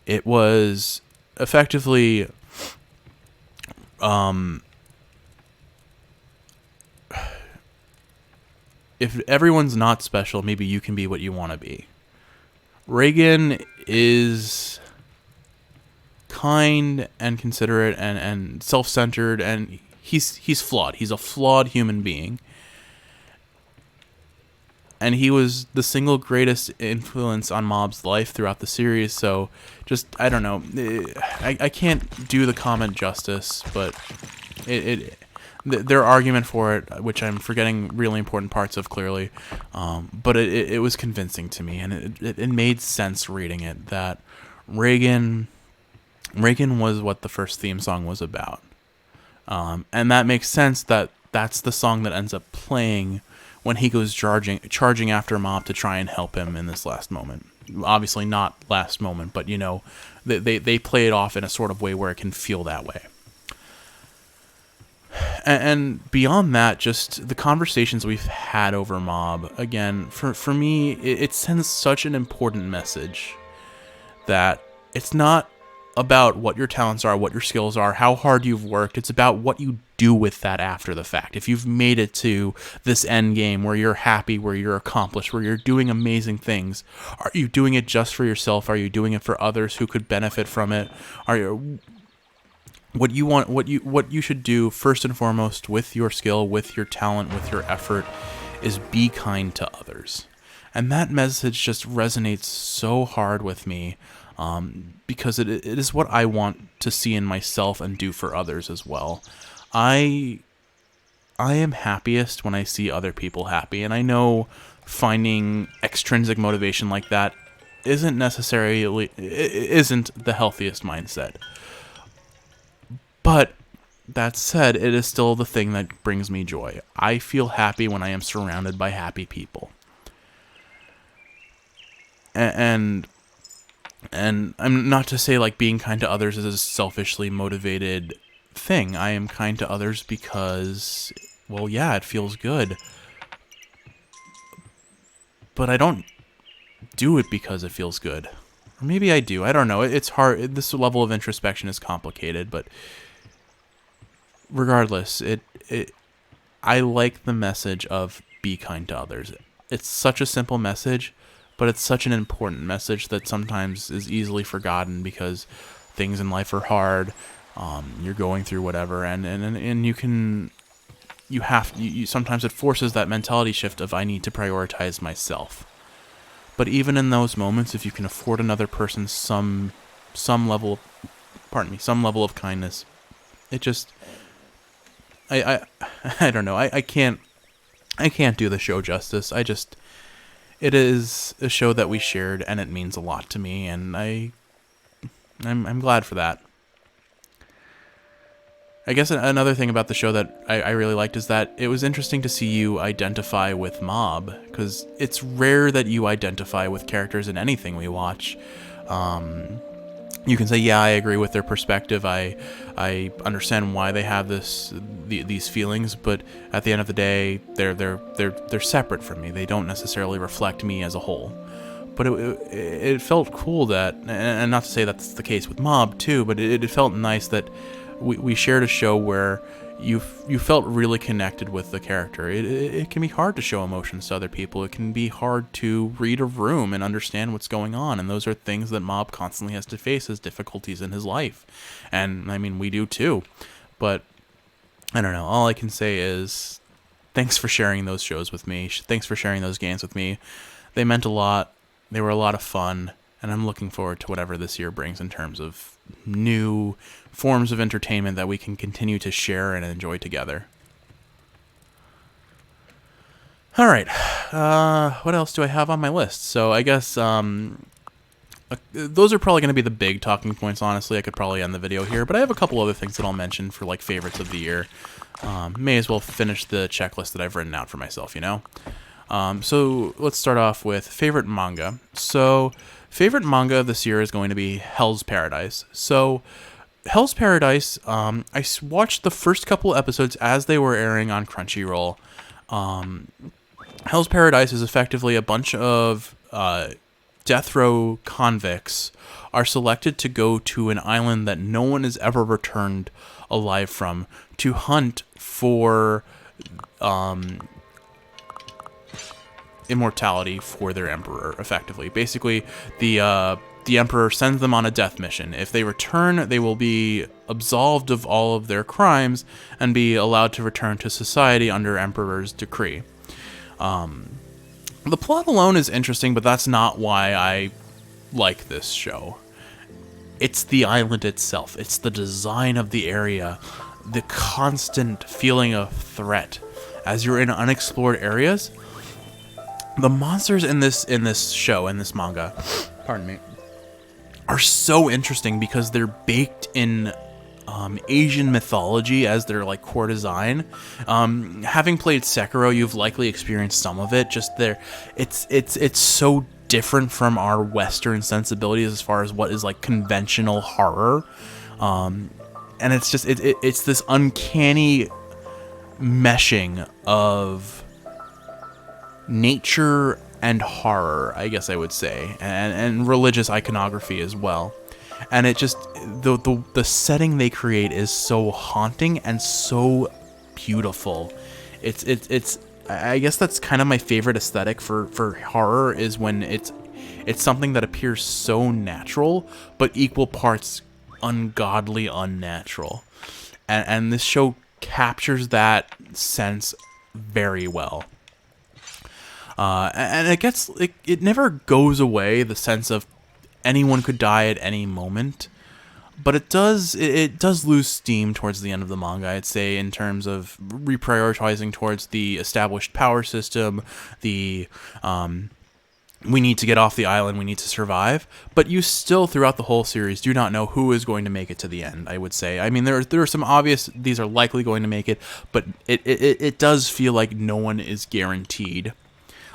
It was effectively if everyone's not special, maybe you can be what you want to be. Reagan is kind and considerate and self-centered, and he's flawed. He's a flawed human being. And he was the single greatest influence on Mob's life throughout the series, so just, I don't know. I can't do the comment justice, but their argument for it, which I'm forgetting really important parts of clearly, but it was convincing to me, and it made sense reading it, that Reagan was what the first theme song was about. And that makes sense that that's the song that ends up playing when he goes charging after Mob to try and help him in this last moment. Obviously not last moment, but, you know, they play it off in a sort of way where it can feel that way. And beyond that, just the conversations we've had over Mob, again, for me, it sends such an important message that it's not about what your talents are, what your skills are, how hard you've worked. It's about what you do with that after the fact. If you've made it to this end game where you're happy, where you're accomplished, where you're doing amazing things, are you doing it just for yourself? Are you doing it for others who could benefit from it? What you should do first and foremost with your skill, with your talent, with your effort is be kind to others. And that message just resonates so hard with me. Because it is what I want to see in myself and do for others as well. I am happiest when I see other people happy, and I know finding extrinsic motivation like that isn't the healthiest mindset. But that said, it is still the thing that brings me joy. I feel happy when I am surrounded by happy people. And I'm not to say like being kind to others is a selfishly motivated thing. I am kind to others because, well, yeah, it feels good. But I don't do it because it feels good. Or maybe I do. I don't know. It's hard. This level of introspection is complicated, but regardless, I like the message of be kind to others. It's such a simple message, but it's such an important message that sometimes is easily forgotten because things in life are hard. You're going through whatever, and you sometimes it forces that mentality shift of I need to prioritize myself. But even in those moments, if you can afford another person some level, some level of kindness, it just I don't know. I can't do the show justice. It is a show that we shared, and it means a lot to me, and I'm glad for that. I guess another thing about the show that I really liked is that it was interesting to see you identify with Mob, because it's rare that you identify with characters in anything we watch. You can say, yeah, I agree with their perspective. I understand why they have these feelings, but at the end of the day, they're separate from me. They don't necessarily reflect me as a whole. But it felt cool that, and not to say that's the case with Mob too, but it felt nice that we shared a show where you felt really connected with the character. It can be hard to show emotions to other people. It can be hard to read a room and understand what's going on, and those are things that Mob constantly has to face as difficulties in his life. And I mean, we do too. But I don't know. All I can say is thanks for sharing those shows with me. Thanks for sharing those games with me. They meant a lot. They were a lot of fun, and I'm looking forward to whatever this year brings in terms of new forms of entertainment that we can continue to share and enjoy together. All right, what else do I have on my list? So I guess those are probably going to be the big talking points, honestly. I could probably end the video here, but I have a couple other things that I'll mention for like favorites of the year. May as well finish the checklist that I've written out for myself, you know? So let's start off with favorite manga. So favorite manga this year is going to be Hell's Paradise. So Hell's Paradise, I watched the first couple episodes as they were airing on Crunchyroll. Hell's Paradise is effectively a bunch of death row convicts are selected to go to an island that no one has ever returned alive from to hunt for immortality for their emperor, effectively. Basically, the emperor sends them on a death mission. If they return, they will be absolved of all of their crimes and be allowed to return to society under emperor's decree. The plot alone is interesting, but that's not why I like this show. It's the island itself. It's the design of the area, the constant feeling of threat as you're in unexplored areas. The monsters in this show, in this manga, pardon me, are so interesting because they're baked in Asian mythology as their like core design. Having played Sekiro, you've likely experienced some of it. Just there, it's so different from our Western sensibilities as far as what is like conventional horror, and it's just it's this uncanny meshing of nature and horror, I guess I would say, and religious iconography as well. And it just the setting they create is so haunting and so beautiful. It's I guess that's kind of my favorite aesthetic for horror, is when it's something that appears so natural but equal parts ungodly unnatural. And this show captures that sense very well. And it never goes away, the sense of anyone could die at any moment, but it does lose steam towards the end of the manga, I'd say, in terms of reprioritizing towards the established power system, the we need to get off the island, we need to survive, but you still, throughout the whole series, do not know who is going to make it to the end, I would say. I mean, there are some obvious, these are likely going to make it, but it does feel like no one is guaranteed.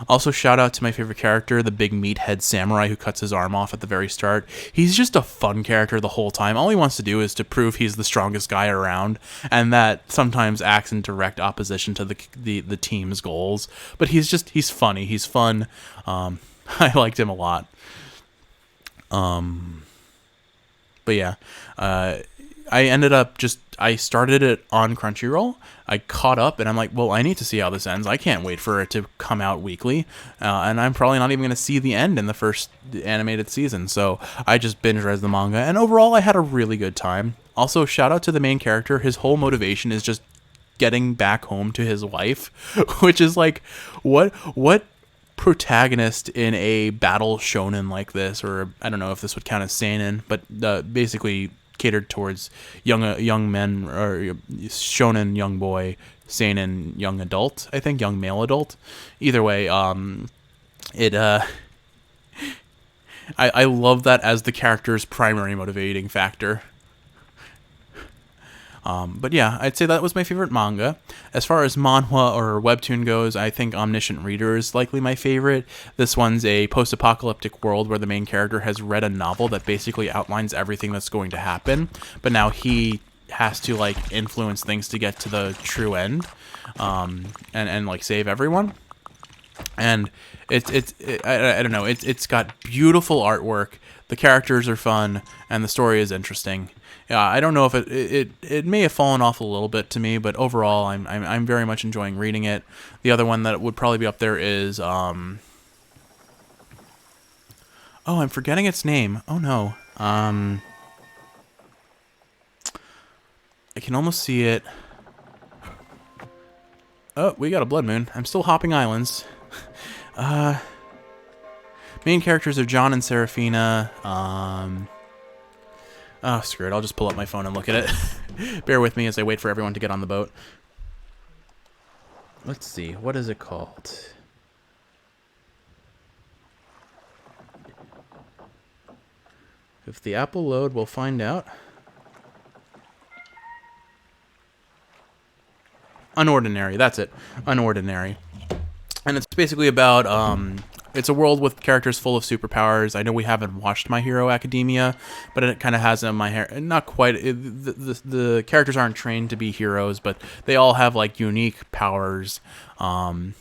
Also, shout out to my favorite character, the big meathead samurai who cuts his arm off at the very start. He's just a fun character the whole time. All he wants to do is to prove he's the strongest guy around, and that sometimes acts in direct opposition to the team's goals. But he's funny. He's fun. I liked him a lot. But yeah, I I ended up I started it on Crunchyroll. I caught up, and I'm like, well, I need to see how this ends. I can't wait for it to come out weekly, and I'm probably not even going to see the end in the first animated season. So I just binge read the manga, and overall, I had a really good time. Also, shout out to the main character. His whole motivation is just getting back home to his wife, which is like, what protagonist in a battle shonen like this, or I don't know if this would count as seinen, but basically catered towards young men, or shonen young boy, seinen young adult, I think young male adult. Either way, I love that as the character's primary motivating factor. But yeah, I'd say that was my favorite manga. As far as manhwa or webtoon goes, I think Omniscient Reader is likely my favorite. This one's a post-apocalyptic world where the main character has read a novel that basically outlines everything that's going to happen, but now he has to like influence things to get to the true end, and like save everyone. And I don't know, it's got beautiful artwork, the characters are fun, and the story is interesting. I don't know if it may have fallen off a little bit to me, but overall I'm very much enjoying reading it. The other one that would probably be up there is oh, I'm forgetting its name. Oh no. I can almost see it. Oh, we got a blood moon. I'm still hopping islands. Main characters are John and Serafina. Oh, screw it. I'll just pull up my phone and look at it. Bear with me as I wait for everyone to get on the boat. Let's see. What is it called? If the app will load, we'll find out. Unordinary. That's it. Unordinary. And it's basically about it's a world with characters full of superpowers. I know we haven't watched My Hero Academia, but it kind of has My Hero. Not quite. The characters aren't trained to be heroes, but they all have like unique powers. Anyway,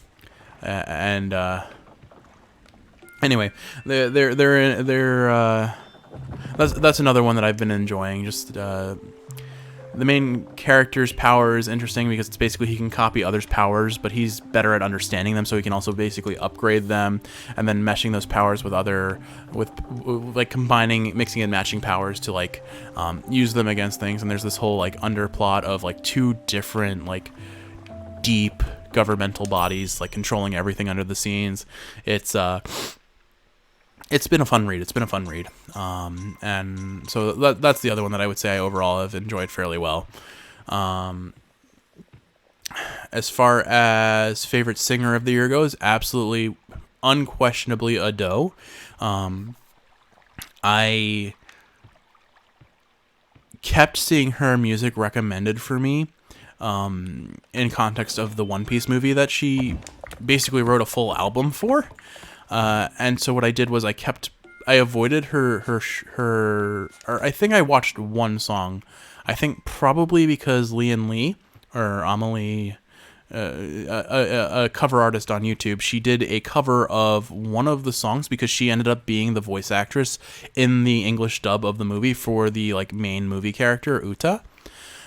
that's another one that I've been enjoying. Just the main character's power is interesting because it's basically he can copy others' powers, but he's better at understanding them, so he can also basically upgrade them, and then meshing those powers with like combining, mixing and matching powers to like use them against things. And there's this whole like underplot of like two different like deep governmental bodies like controlling everything under the scenes. It's been a fun read. And so that's the other one that I would say I overall have enjoyed fairly well. As far as favorite singer of the year goes, absolutely, unquestionably Ado. I kept seeing her music recommended for me in context of the One Piece movie that she basically wrote a full album for. And so what I did was I avoided her, or I think I watched one song. I think probably because Lian Lee, or Amelie, a cover artist on YouTube, she did a cover of one of the songs because she ended up being the voice actress in the English dub of the movie for the like main movie character, Uta.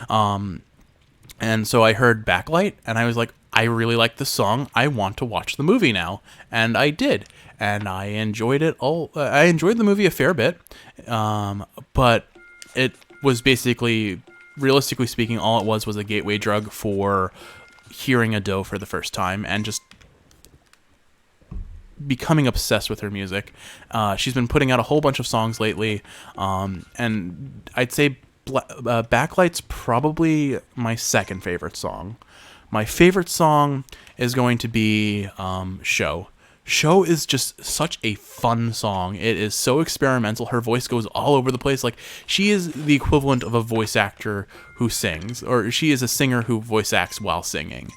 And so I heard Backlight, and I was like, I really like this song. I want to watch the movie now. And I did. And I enjoyed it all. I enjoyed the movie a fair bit. But it was basically, realistically speaking, all it was a gateway drug for hearing Ado for the first time and just becoming obsessed with her music. She's been putting out a whole bunch of songs lately. And I'd say Backlight's probably my second favorite song. My favorite song is going to be Show. Show is just such a fun song. It is so experimental. Her voice goes all over the place. Like, she is the equivalent of a voice actor who sings, or she is a singer who voice acts while singing.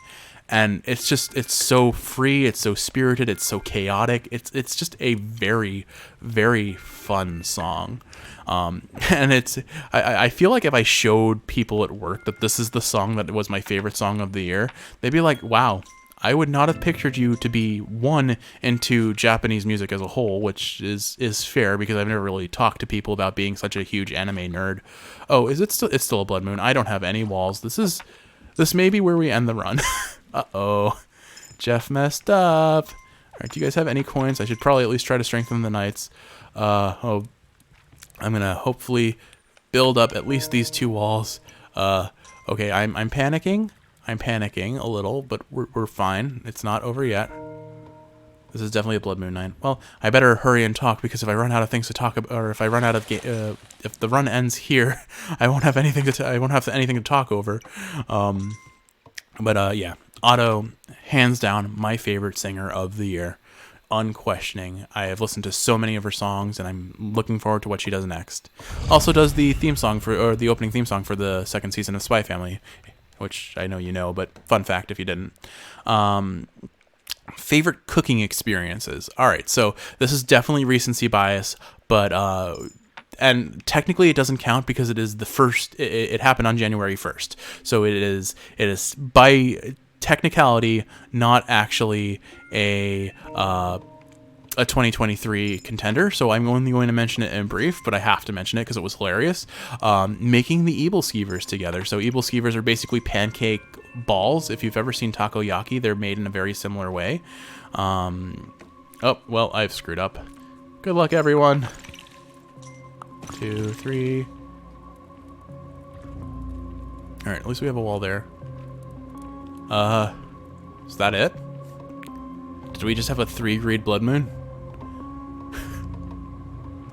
And it's so free, it's so spirited, it's so chaotic. It's just a very, very fun song. And I feel like if I showed people at work that this is the song that was my favorite song of the year, they'd be like, wow, I would not have pictured you to be one into Japanese music as a whole, which is fair because I've never really talked to people about being such a huge anime nerd. Oh, is it still? It's still a blood moon. I don't have any walls. This may be where we end the run. Uh-oh. Jeff messed up. All right, do you guys have any coins? I should probably at least try to strengthen the knights. I'm gonna hopefully build up at least these 2 walls. Okay, I'm panicking. I'm panicking a little, but we're fine. It's not over yet. This is definitely a blood moon night. Well, I better hurry and talk because if I run out of things to talk about, or if I run out of if the run ends here, I won't have anything to I won't have anything to talk over. Yeah, Otto, hands down, my favorite singer of the year, unquestioning. I have listened to so many of her songs, and I'm looking forward to what she does next. Also, does the theme song or the opening theme song for the 2nd season of Spy Family, which I know you know, but fun fact if you didn't. Favorite cooking experiences. All right, so this is definitely recency bias, but and technically it doesn't count because it is the first. It happened on January 1st, so it is by technicality not actually a 2023 contender, so I'm only going to mention it in brief, but I have to mention it because it was hilarious. Making the Ebel Skeevers together. So Ebel Skeevers are basically pancake balls. If you've ever seen takoyaki, they're made in a very similar way. Oh, well, I've screwed up. Good luck, everyone. 2, 3. All right, at least we have a wall there. Is that it? Did we just have a 3-grade blood moon?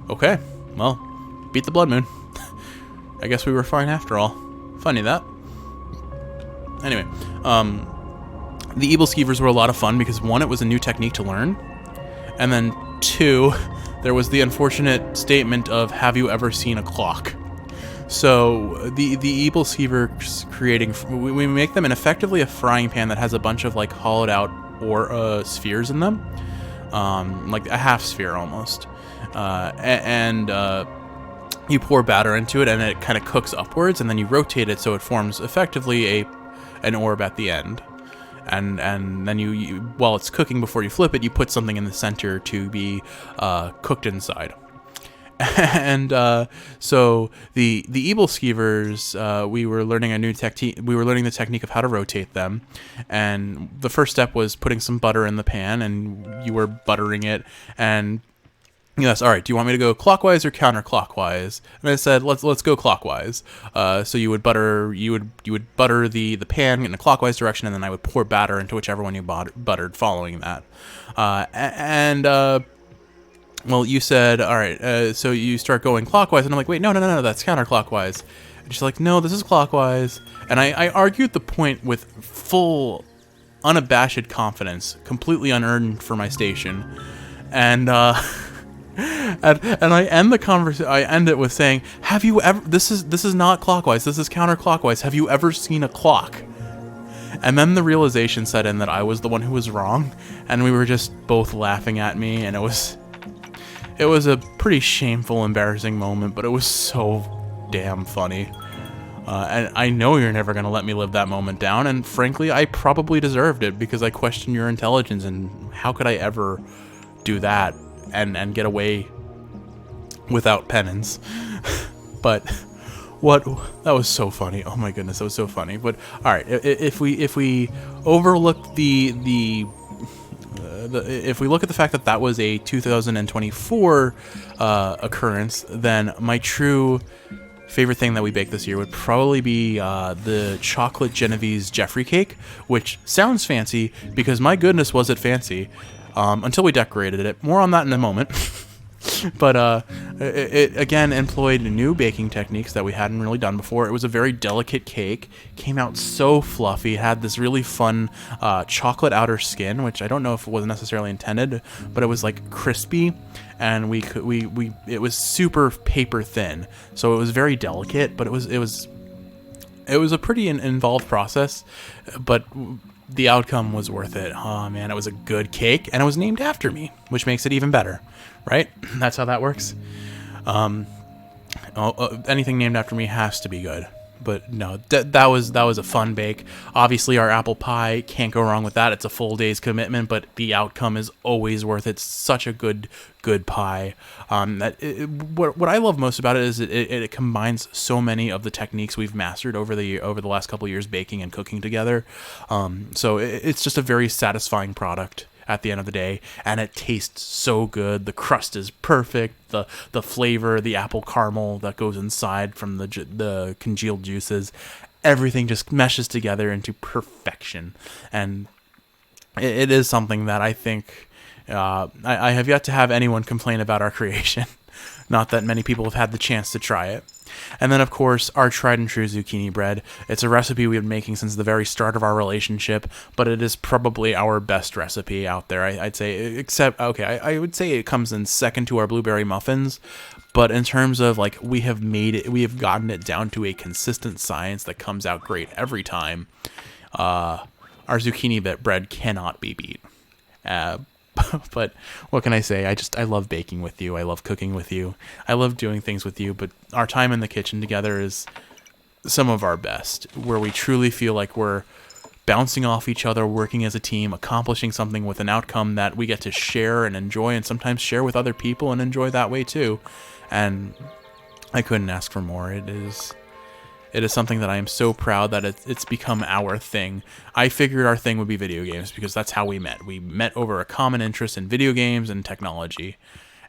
Okay, well, beat the blood moon. I guess we were fine after all. Funny that. Anyway, the Ebel Skeevers were a lot of fun because 1, it was a new technique to learn, and then 2, there was the unfortunate statement of, have you ever seen a clock? So the Ebel Skeevers creating, we make them in effectively a frying pan that has a bunch of like hollowed out or spheres in them, like a half sphere almost, and you pour batter into it and it kind of cooks upwards, and then you rotate it so it forms effectively an orb at the end, and then you while it's cooking, before you flip it, you put something in the center to be cooked inside. And so the Ebel Skeevers, we were learning a new technique. We were learning the technique of how to rotate them, and the first step was putting some butter in the pan, and you were buttering it. And yes, all right. Do you want me to go clockwise or counterclockwise? And I said, let's go clockwise. So you would butter the pan in a clockwise direction, and then I would pour batter into whichever one you buttered following that. Well, you said, all right, so you start going clockwise, and I'm like, wait, no, that's counterclockwise. And she's like, no, this is clockwise. And I argued the point with full, unabashed confidence, completely unearned for my station. And and I end the conversation. I end it with saying, have you ever? This is not clockwise. This is counterclockwise. Have you ever seen a clock? And then the realization set in that I was the one who was wrong, and we were just both laughing at me, and it was a pretty shameful, embarrassing moment, but it was so damn funny. And I know you're never going to let me live that moment down, and frankly, I probably deserved it because I questioned your intelligence, and how could I ever do that and get away without penance? But that was so funny. Oh my goodness, that was so funny. But all right, if we overlook if we look at the fact that that was a 2024 occurrence, then my true favorite thing that we baked this year would probably be the chocolate Genovese Jeffrey cake, which sounds fancy because my goodness was it fancy, until we decorated it. More on that in a moment. But it again employed new baking techniques that we hadn't really done before. It was a very delicate cake, came out so fluffy, had this really fun chocolate outer skin, which I don't know if it was necessarily intended, but it was like crispy, and it was super paper thin, so it was very delicate, but it was a pretty involved process, but the outcome was worth it. Oh man, it was a good cake, and it was named after me, which makes it even better, right? That's how that works. Anything named after me has to be good. But no, that was a fun bake. Obviously, our apple pie, can't go wrong with that. It's a full day's commitment, but the outcome is always worth it. It's such a good pie. What I love most about it is it combines so many of the techniques we've mastered over the last couple of years baking and cooking together. So it's just a very satisfying product at the end of the day, and it tastes so good. The crust is perfect. The flavor, the apple caramel that goes inside from the congealed juices, everything just meshes together into perfection. And it is something that I think I have yet to have anyone complain about our creation. Not that many people have had the chance to try it. And then, of course, our tried and true zucchini bread. It's a recipe we've been making since the very start of our relationship, but it is probably our best recipe out there, I'd say. Except, okay, I would say it comes in second to our blueberry muffins, but in terms of, like, we have gotten it down to a consistent science that comes out great every time. Our zucchini bread cannot be beat. But what can I say? I love baking with you. I love cooking with you. I love doing things with you. But our time in the kitchen together is some of our best, where we truly feel like we're bouncing off each other, working as a team, accomplishing something with an outcome that we get to share and enjoy, and sometimes share with other people and enjoy that way too. And I couldn't ask for more. It is something that I am so proud that it's become our thing. I figured our thing would be video games because that's how we met. We met over a common interest in video games and technology.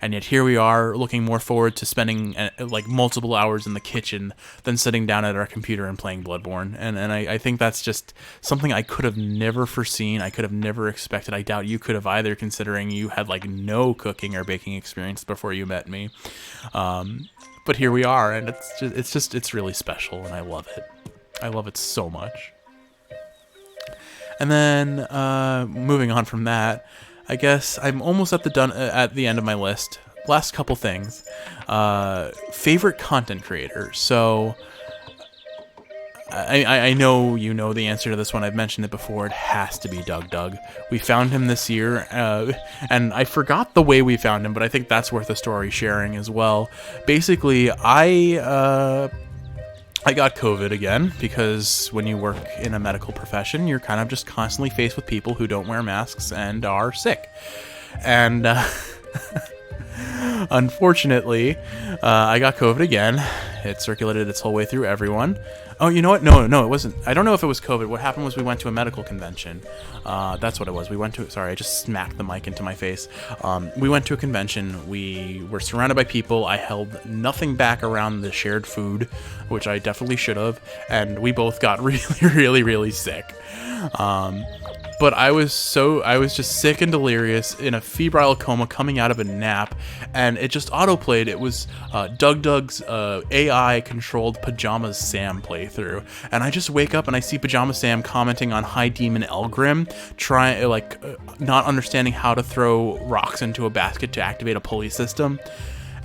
And yet here we are looking more forward to spending like multiple hours in the kitchen than sitting down at our computer and playing Bloodborne. And I think that's just something I could have never foreseen. I could have never expected. I doubt you could have either, considering you had like no cooking or baking experience before you met me. But here we are, and it's really special, and I love it. I love it so much. And then moving on from that, I guess I'm almost at the end of my list. Last couple things. Favorite content creator. So I know you know the answer to this one. I've mentioned it before. It has to be Doug. We found him this year, and I forgot the way we found him, but I think that's worth a story sharing as well. Basically, I got COVID again, because when you work in a medical profession, you're kind of just constantly faced with people who don't wear masks and are sick. And unfortunately, I got COVID again. It circulated its whole way through everyone. Oh, you know what? No, it wasn't. I don't know if it was COVID. What happened was we went to a medical convention. That's what it was. Sorry, I just smacked the mic into my face. We went to a convention. We were surrounded by people. I held nothing back around the shared food, which I definitely should have. And we both got really, really, really sick. But I was just sick and delirious in a febrile coma coming out of a nap, and it just autoplayed. It was Doug's AI-controlled Pajama Sam playthrough, and I just wake up and I see Pajama Sam commenting on High Demon Elgrim, not understanding how to throw rocks into a basket to activate a pulley system.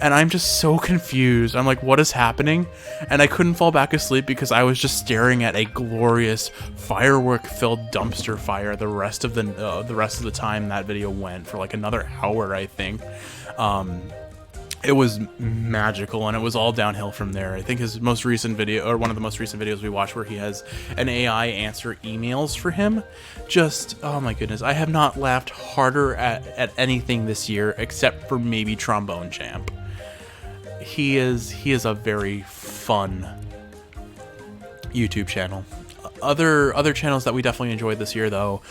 And I'm just so confused. I'm like, what is happening? And I couldn't fall back asleep because I was just staring at a glorious firework-filled dumpster fire the rest of the time that video went, for like another hour, I think. It was magical, and it was all downhill from there. I think his most recent video, or one of the most recent videos we watched, where he has an AI answer emails for him. Just, oh my goodness, I have not laughed harder at anything this year, except for maybe Trombone Champ. He is a very fun YouTube channel. Other channels that we definitely enjoyed this year, though,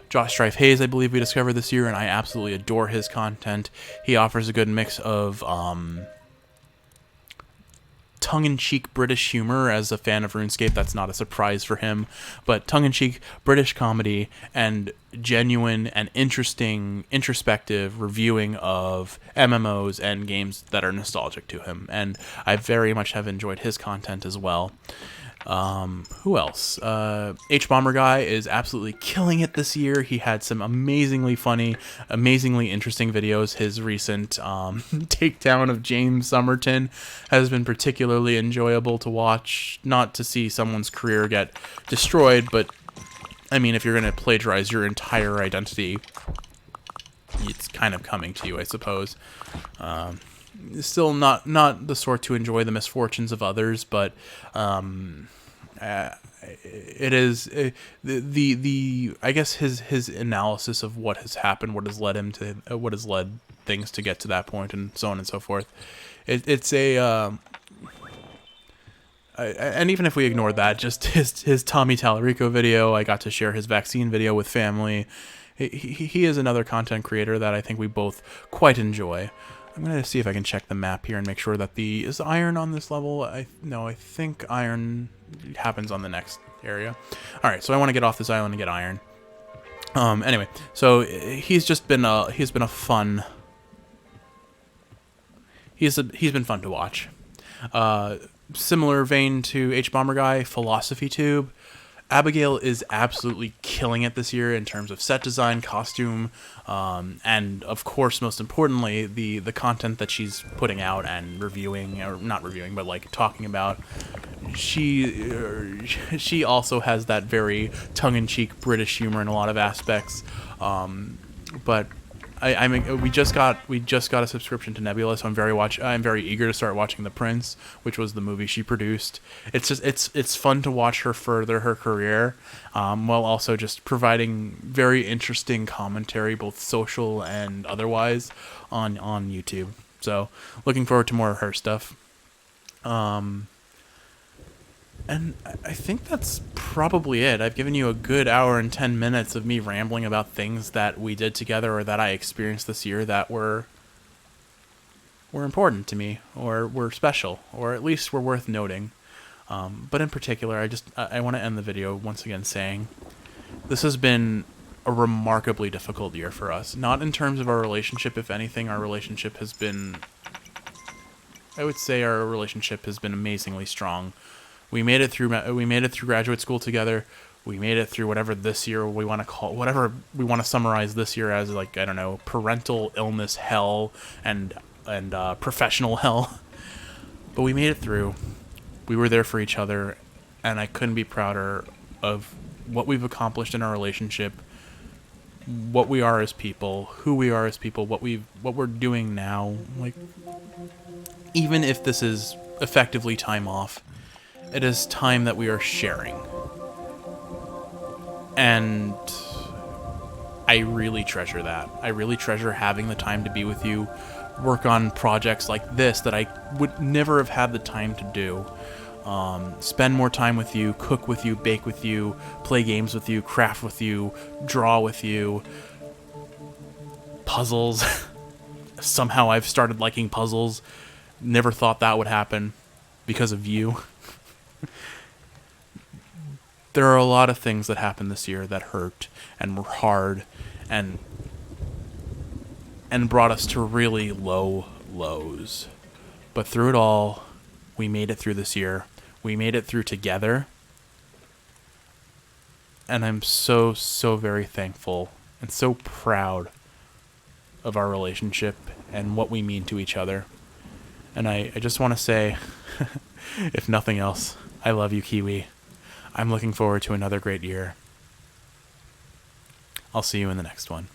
Josh Strife Hayes, I believe we discovered this year, and I absolutely adore his content. He offers a good mix of tongue-in-cheek British humor. As a fan of RuneScape, that's not a surprise for him, but tongue-in-cheek British comedy and genuine and interesting introspective reviewing of MMOs and games that are nostalgic to him, and I very much have enjoyed his content as well. Who else? H-Bomber Guy is absolutely killing it this year. He had some amazingly funny, amazingly interesting videos. His recent takedown of James Somerton has been particularly enjoyable to watch. Not to see someone's career get destroyed, but I mean, if you're going to plagiarize your entire identity, it's kind of coming to you, I suppose. still not the sort to enjoy the misfortunes of others, but it is the I guess his analysis of what has happened, what has led him to what has led things to get to that point, and so on and so forth. It's a and even if we ignore that, just his Tommy Tallarico video, I got to share his vaccine video with family. He is another content creator that I think we both quite enjoy. I'm going to see if I can check the map here and make sure that is iron on this level. I think iron happens on the next area. All right, so I want to get off this island and get iron. Anyway, so he's been fun to watch. Similar vein to H Bomber Guy, Philosophy Tube. Abigail is absolutely killing it this year in terms of set design, costume, and of course, most importantly, the content that she's putting out and reviewing, or not reviewing, but like talking about. She also has that very tongue-in-cheek British humor in a lot of aspects, but I mean, we just got a subscription to Nebula, so I'm very eager to start watching The Prince, which was the movie she produced. It's fun to watch her further her career, while also just providing very interesting commentary, both social and otherwise, on YouTube. So looking forward to more of her stuff. And I think that's probably it. I've given you a good hour and 10 minutes of me rambling about things that we did together or that I experienced this year that were important to me, or were special, or at least were worth noting. But in particular, I want to end the video once again saying this has been a remarkably difficult year for us. Not in terms of our relationship. If anything, I would say our relationship has been amazingly strong. We made it through graduate school together. We made it through whatever we want to summarize this year as, like, I don't know, parental illness hell and professional hell. But we made it through. We were there for each other, and I couldn't be prouder of what we've accomplished in our relationship, what we are as people, who we are as people, what we're doing now. Like, even if this is effectively time off, it is time that we are sharing. And I really treasure that. I really treasure having the time to be with you, work on projects like this that I would never have had the time to do. Spend more time with you, cook with you, bake with you, play games with you, craft with you, draw with you. Puzzles. Somehow I've started liking puzzles. Never thought that would happen because of you. There are a lot of things that happened this year that hurt and were hard and brought us to really low lows. But through it all, we made it through this year. We made it through together. And I'm so, so very thankful and so proud of our relationship and what we mean to each other. And I just want to say, if nothing else, I love you, Kiwi. I'm looking forward to another great year. I'll see you in the next one.